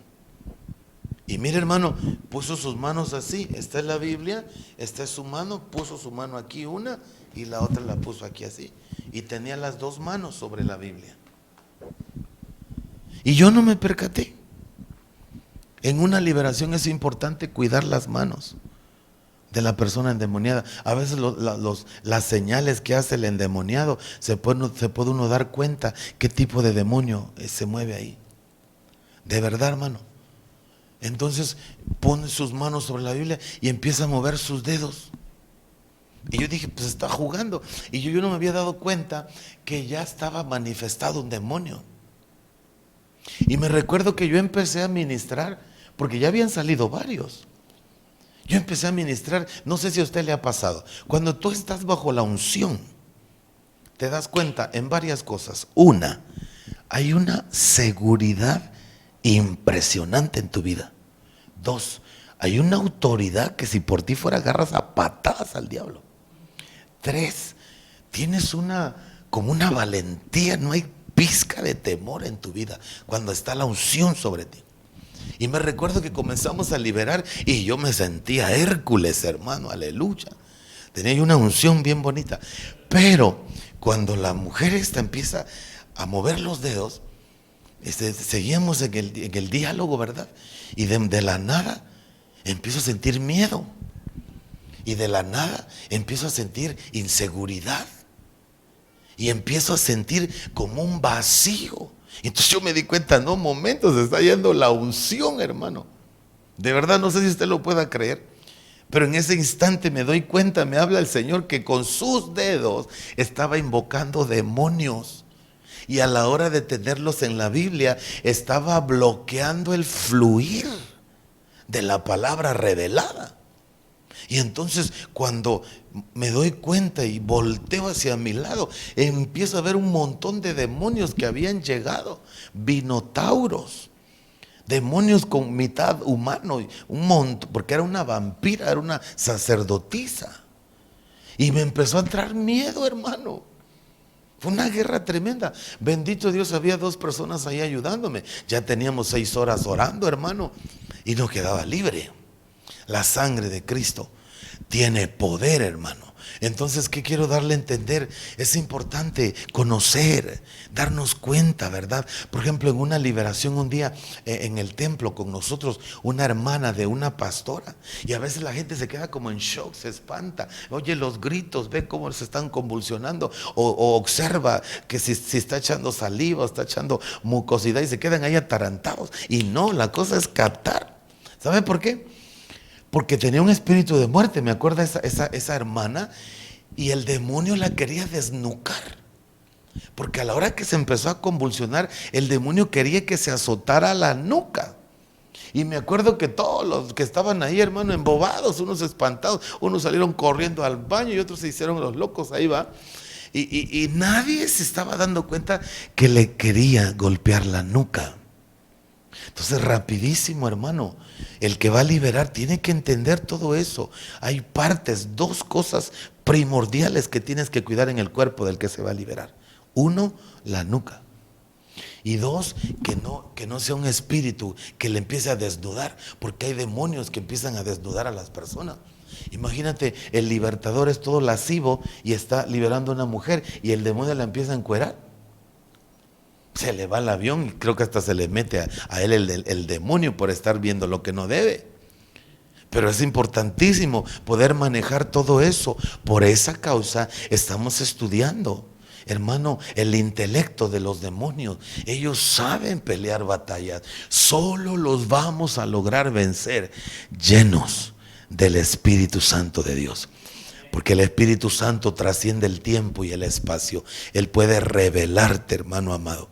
Y mire, hermano, puso sus manos así. Esta es la Biblia, esta es su mano. Puso su mano aquí una y la otra la puso aquí así. Y tenía las dos manos sobre la Biblia. Y yo no me percaté. En una liberación es importante cuidar las manos de la persona endemoniada. A veces las señales que hace el endemoniado, se puede uno dar cuenta qué tipo de demonio se mueve ahí. De verdad, hermano. Entonces pone sus manos sobre la Biblia y empieza a mover sus dedos. Y yo dije, pues está jugando. Y yo no me había dado cuenta que ya estaba manifestado un demonio. Y me recuerdo que yo empecé a ministrar, porque ya habían salido varios. Yo empecé a ministrar, no sé si a usted le ha pasado, cuando tú estás bajo la unción, te das cuenta en varias cosas. Una, hay una seguridad impresionante en tu vida. Dos, hay una autoridad que si por ti fuera agarras a patadas al diablo. Tres, tienes como una valentía, no hay pizca de temor en tu vida cuando está la unción sobre ti. Y me recuerdo que comenzamos a liberar y yo me sentía Hércules, hermano, aleluya. Tenía una unción bien bonita. Pero cuando la mujer esta empieza a mover los dedos, seguíamos en el diálogo, ¿verdad? Y de la nada empiezo a sentir miedo. Y de la nada empiezo a sentir inseguridad. Y empiezo a sentir como un vacío. Entonces yo me di cuenta, no, momento, se está yendo la unción, hermano. De verdad, no sé si usted lo pueda creer, pero en ese instante me doy cuenta, me habla el Señor que con sus dedos estaba invocando demonios. Y a la hora de tenerlos en la Biblia, estaba bloqueando el fluir de la palabra revelada. Y entonces cuando me doy cuenta y volteo hacia mi lado, empiezo a ver un montón de demonios que habían llegado, vinotauros, demonios con mitad humano, un montón, porque era una vampira, era una sacerdotisa. Y me empezó a entrar miedo, hermano. Fue una guerra tremenda. Bendito Dios, había 2 personas ahí ayudándome. Ya teníamos 6 horas orando, hermano, y no quedaba libre. La sangre de Cristo tiene poder, hermano. Entonces, ¿qué quiero darle a entender? Es importante conocer, darnos cuenta, ¿verdad? Por ejemplo, en una liberación un día en el templo con nosotros, una hermana de una pastora, y a veces la gente se queda como en shock, se espanta, oye los gritos, ve cómo se están convulsionando, o observa que si está echando saliva, está echando mucosidad y se quedan ahí atarantados. Y no, la cosa es captar. ¿Sabe por qué? Porque tenía un espíritu de muerte, me acuerdo esa hermana, y el demonio la quería desnucar. Porque a la hora que se empezó a convulsionar, el demonio quería que se azotara la nuca. Y me acuerdo que todos los que estaban ahí, hermano, embobados, unos espantados, unos salieron corriendo al baño y otros se hicieron los locos, ahí va. Y nadie se estaba dando cuenta que le quería golpear la nuca. Entonces, rapidísimo, hermano, el que va a liberar tiene que entender todo eso. Hay partes, 2 cosas primordiales que tienes que cuidar en el cuerpo del que se va a liberar. 1, la nuca. Y 2, que no sea un espíritu que le empiece a desnudar, porque hay demonios que empiezan a desnudar a las personas. Imagínate, el libertador es todo lascivo y está liberando a una mujer y el demonio la empieza a encuerar. Se le va el avión y creo que hasta se le mete a él el demonio por estar viendo lo que no debe. Pero es importantísimo poder manejar todo eso. Por esa causa estamos estudiando, hermano, el intelecto de los demonios. Ellos saben pelear batallas. Solo los vamos a lograr vencer llenos del Espíritu Santo de Dios. Porque el Espíritu Santo trasciende el tiempo y el espacio. Él puede revelarte, hermano amado,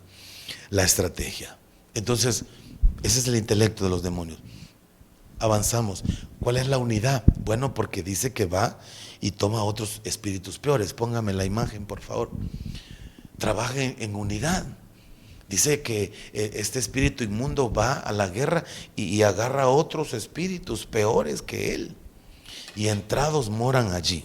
la estrategia. Entonces, ese es el intelecto de los demonios. Avanzamos. ¿Cuál es la unidad? Bueno, porque dice que va y toma otros espíritus peores. Póngame la imagen, por favor. Trabaja en unidad. Dice que este espíritu inmundo va a la guerra y agarra a otros espíritus peores que él. Y entrados moran allí.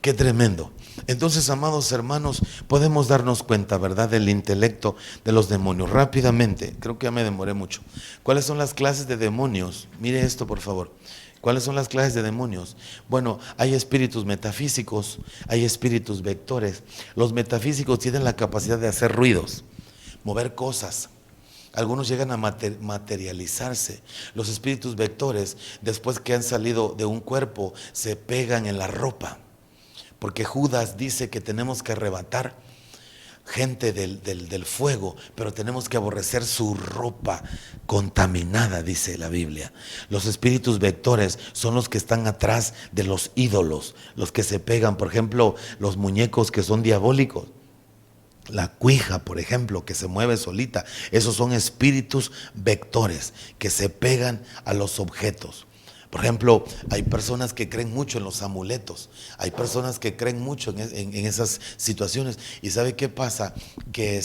Qué tremendo. Entonces, amados hermanos, podemos darnos cuenta, ¿verdad?, del intelecto de los demonios. Rápidamente, creo que ya me demoré mucho. ¿Cuáles son las clases de demonios? Mire esto, por favor. ¿Cuáles son las clases de demonios? Bueno, hay espíritus metafísicos, hay espíritus vectores. Los metafísicos tienen la capacidad de hacer ruidos. mover cosas. Algunos llegan a materializarse. Los espíritus vectores, después que han salido de un cuerpo, se pegan en la ropa. Porque Judas dice que tenemos que arrebatar gente del fuego, pero tenemos que aborrecer su ropa contaminada, dice la Biblia. Los espíritus vectores son los que están atrás de los ídolos, los que se pegan, por ejemplo, los muñecos que son diabólicos. La cuija, por ejemplo, que se mueve solita, esos son espíritus vectores que se pegan a los objetos. Por ejemplo, hay personas que creen mucho en los amuletos, hay personas que creen mucho en esas situaciones. ¿Y sabe qué pasa? Que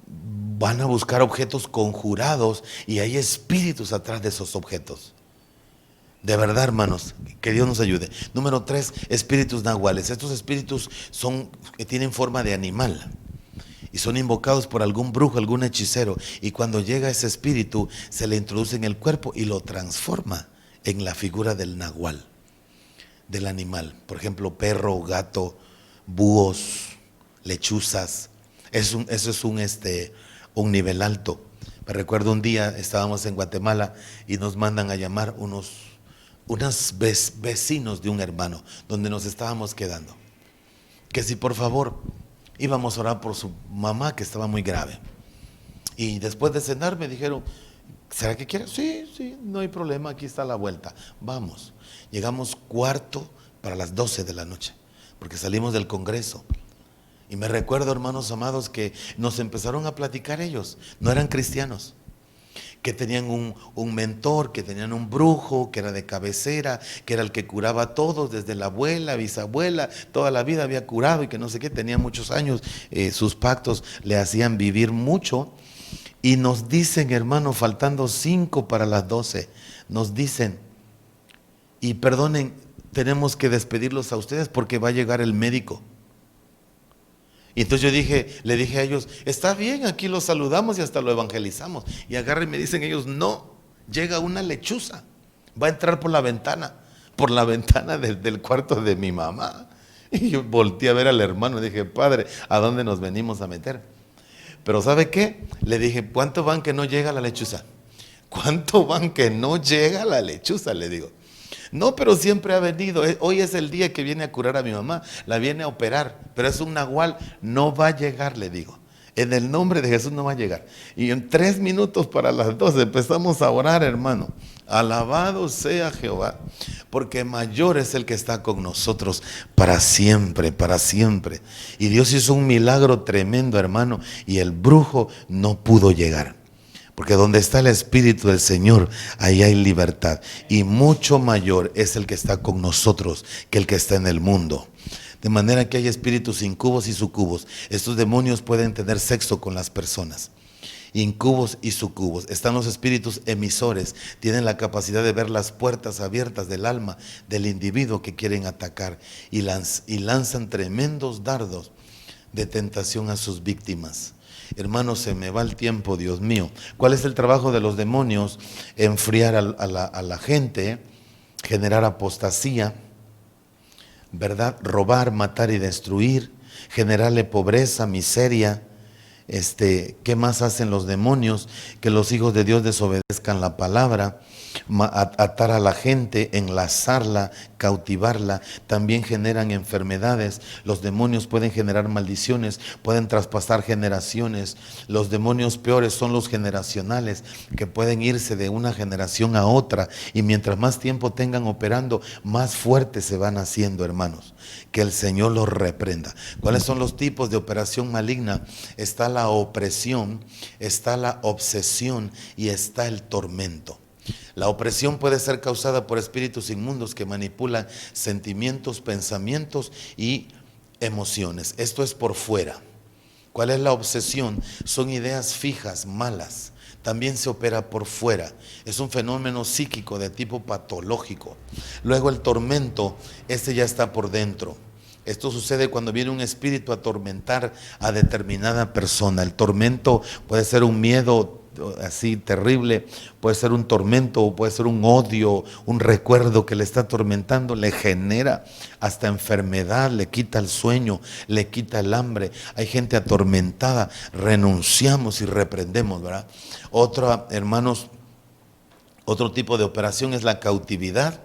van a buscar objetos conjurados y hay espíritus atrás de esos objetos. De verdad, hermanos, que Dios nos ayude. Número 3, espíritus nahuales. Estos espíritus tienen forma de animal y son invocados por algún brujo, algún hechicero, y cuando llega ese espíritu se le introduce en el cuerpo y lo transforma en la figura del nahual, del animal. Por ejemplo, perro, gato, búhos, lechuzas. Eso es un nivel alto. Me recuerdo un día estábamos en Guatemala y nos mandan a llamar unos vecinos de un hermano donde nos estábamos quedando, que si por favor íbamos a orar por su mamá, que estaba muy grave. Y después de cenar me dijeron, ¿será que quieres? Sí, no hay problema, aquí está la vuelta, vamos. Llegamos 11:45 de la noche, porque salimos del Congreso. Y me recuerdo, hermanos amados, que nos empezaron a platicar ellos, no eran cristianos, que tenían un mentor, que tenían un brujo, que era de cabecera, que era el que curaba a todos, desde la abuela, bisabuela, toda la vida había curado y que no sé qué, tenía muchos años, sus pactos le hacían vivir mucho. Y nos dicen, hermano, faltando 5 para las 12, nos dicen, y perdonen, tenemos que despedirlos a ustedes porque va a llegar el médico. Y entonces le dije a ellos, está bien, aquí los saludamos y hasta lo evangelizamos. Y agarran y me dicen ellos, no, llega una lechuza, va a entrar por la ventana del cuarto de mi mamá. Y yo volteé a ver al hermano y dije, padre, ¿a dónde nos venimos a meter? Pero ¿sabe qué? Le dije, ¿cuánto van que no llega la lechuza? ¿Cuánto van que no llega la lechuza? Le digo. No, pero siempre ha venido. Hoy es el día que viene a curar a mi mamá, la viene a operar, pero es un nahual, no va a llegar, le digo. En el nombre de Jesús no va a llegar. Y en 3 minutos para las 12 empezamos a orar, hermano. Alabado sea Jehová, porque mayor es el que está con nosotros para siempre, para siempre. Y Dios hizo un milagro tremendo, hermano, y el brujo no pudo llegar. Porque donde está el Espíritu del Señor, ahí hay libertad. Y mucho mayor es el que está con nosotros que el que está en el mundo. De manera que hay espíritus incubos y sucubos. Estos demonios pueden tener sexo con las personas. Incubos y sucubos. Están los espíritus emisores. Tienen la capacidad de ver las puertas abiertas del alma del individuo que quieren atacar. Y lanzan tremendos dardos de tentación a sus víctimas. Hermanos, se me va el tiempo, Dios mío. ¿Cuál es el trabajo de los demonios? Enfriar a la gente, generar apostasía, ¿verdad? Robar, matar y destruir, generarle pobreza, miseria. ¿Qué más hacen los demonios? Que los hijos de Dios desobedezcan la palabra, atar a la gente, enlazarla, cautivarla. También generan enfermedades. Los demonios pueden generar maldiciones, pueden traspasar generaciones. Los demonios peores son los generacionales, que pueden irse de una generación a otra, y mientras más tiempo tengan operando, más fuertes se van haciendo, hermanos. Que el Señor los reprenda. ¿Cuáles son los tipos de operación maligna? Está la opresión, está la obsesión y está el tormento. La opresión puede ser causada por espíritus inmundos que manipulan sentimientos, pensamientos y emociones. Esto es por fuera. ¿Cuál es la obsesión? Son ideas fijas, malas. También se opera por fuera. Es un fenómeno psíquico de tipo patológico. Luego el tormento, ya está por dentro. Esto sucede cuando viene un espíritu a atormentar a determinada persona. El tormento puede ser un miedo así terrible, puede ser un tormento o puede ser un odio, un recuerdo que le está atormentando, le genera hasta enfermedad, le quita el sueño, le quita el hambre. Hay gente atormentada, renunciamos y reprendemos, ¿verdad? Otra, hermanos, otro tipo de operación es la cautividad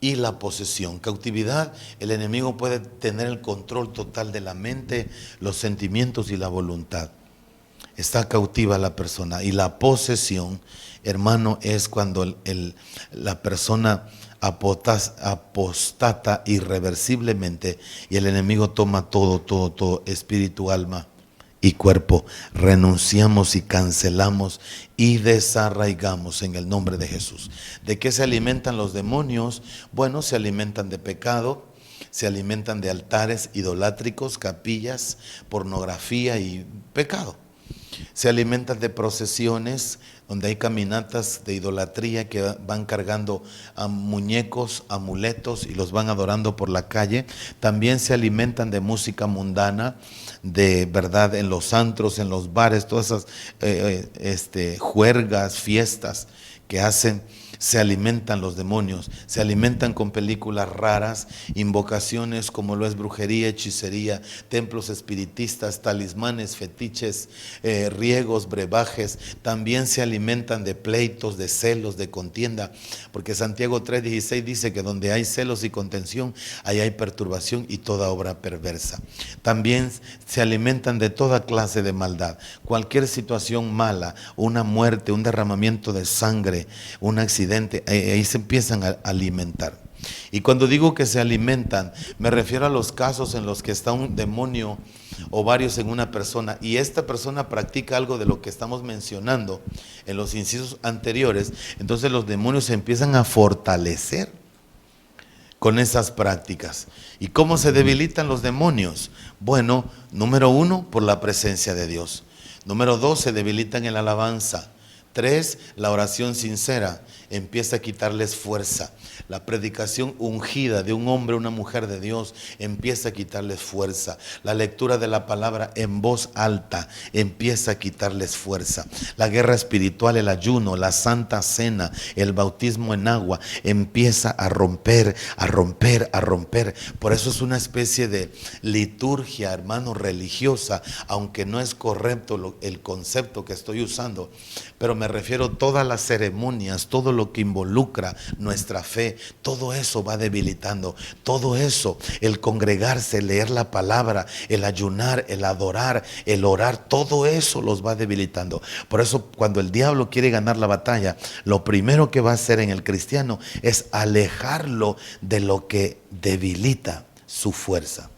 y la posesión. Cautividad, el enemigo puede tener el control total de la mente, los sentimientos y la voluntad. Está cautiva la persona. Y la posesión, hermano, es cuando la persona apostata irreversiblemente y el enemigo toma todo, espíritu, alma y cuerpo. Renunciamos y cancelamos y desarraigamos en el nombre de Jesús. ¿De qué se alimentan los demonios? Bueno, se alimentan de pecado, se alimentan de altares idolátricos, capillas, pornografía y pecado. Se alimentan de procesiones donde hay caminatas de idolatría que van cargando a muñecos, amuletos y los van adorando por la calle. También se alimentan de música mundana, de verdad, en los antros, en los bares, todas esas juergas, fiestas que hacen. Se alimentan los demonios, se alimentan con películas raras, invocaciones como lo es brujería, hechicería, templos espiritistas, talismanes, fetiches, riegos, brebajes. También se alimentan de pleitos, de celos, de contienda, porque Santiago 3:16 dice que donde hay celos y contención, ahí hay perturbación y toda obra perversa. También se alimentan de toda clase de maldad, cualquier situación mala, una muerte, un derramamiento de sangre, un accidente, ahí se empiezan a alimentar. Y cuando digo que se alimentan, me refiero a los casos en los que está un demonio o varios en una persona y esta persona practica algo de lo que estamos mencionando en los incisos anteriores. Entonces los demonios se empiezan a fortalecer con esas prácticas. ¿Y cómo se debilitan los demonios? Bueno, número 1, por la presencia de Dios. Número 2, se debilitan en la alabanza. 3, la oración sincera empieza a quitarles fuerza. La predicación ungida de un hombre o una mujer de Dios empieza a quitarles fuerza. La lectura de la palabra en voz alta empieza a quitarles fuerza. La guerra espiritual, el ayuno, la santa cena, el bautismo en agua empieza a romper, a romper, a romper. Por eso es una especie de liturgia, hermano, religiosa, aunque no es correcto el concepto que estoy usando, pero me refiero a todas las ceremonias, todo lo que involucra nuestra fe, todo eso va debilitando, todo eso, el congregarse, leer la palabra, el ayunar, el adorar, el orar, todo eso los va debilitando. Por eso cuando el diablo quiere ganar la batalla, lo primero que va a hacer en el cristiano es alejarlo de lo que debilita su fuerza.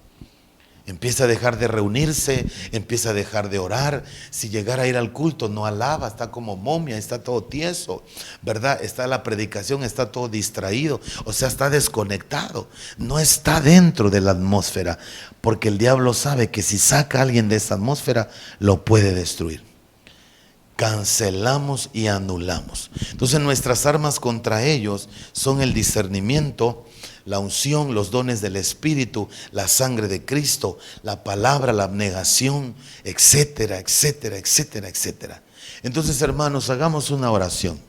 Empieza a dejar de reunirse, empieza a dejar de orar. Si llegara a ir al culto, no alaba, está como momia, está todo tieso, ¿verdad? Está la predicación, está todo distraído, o sea, está desconectado, no está dentro de la atmósfera, porque el diablo sabe que si saca a alguien de esa atmósfera, lo puede destruir. Cancelamos y anulamos. Entonces nuestras armas contra ellos son el discernimiento, la unción, los dones del Espíritu, la sangre de Cristo, la palabra, la abnegación, etcétera, etcétera, etcétera, etcétera. Entonces, hermanos, hagamos una oración.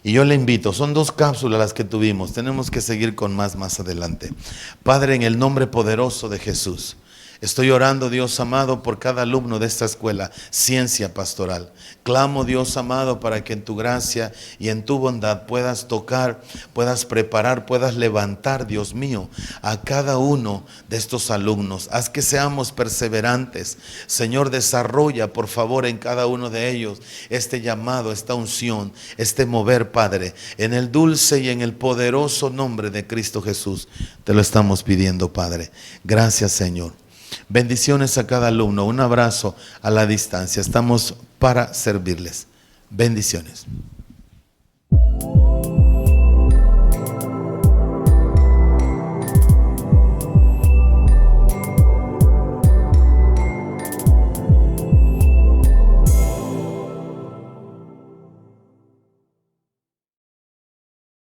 Y yo le invito, son 2 cápsulas las que tuvimos, tenemos que seguir con más adelante. Padre, en el nombre poderoso de Jesús, estoy orando, Dios amado, por cada alumno de esta escuela, Ciencia Pastoral. Clamo, Dios amado, para que en tu gracia y en tu bondad puedas tocar, puedas preparar, puedas levantar, Dios mío, a cada uno de estos alumnos. Haz que seamos perseverantes. Señor, desarrolla, por favor, en cada uno de ellos este llamado, esta unción, este mover, Padre, en el dulce y en el poderoso nombre de Cristo Jesús. Te lo estamos pidiendo, Padre. Gracias, Señor. Bendiciones a cada alumno, un abrazo a la distancia, estamos para servirles. Bendiciones.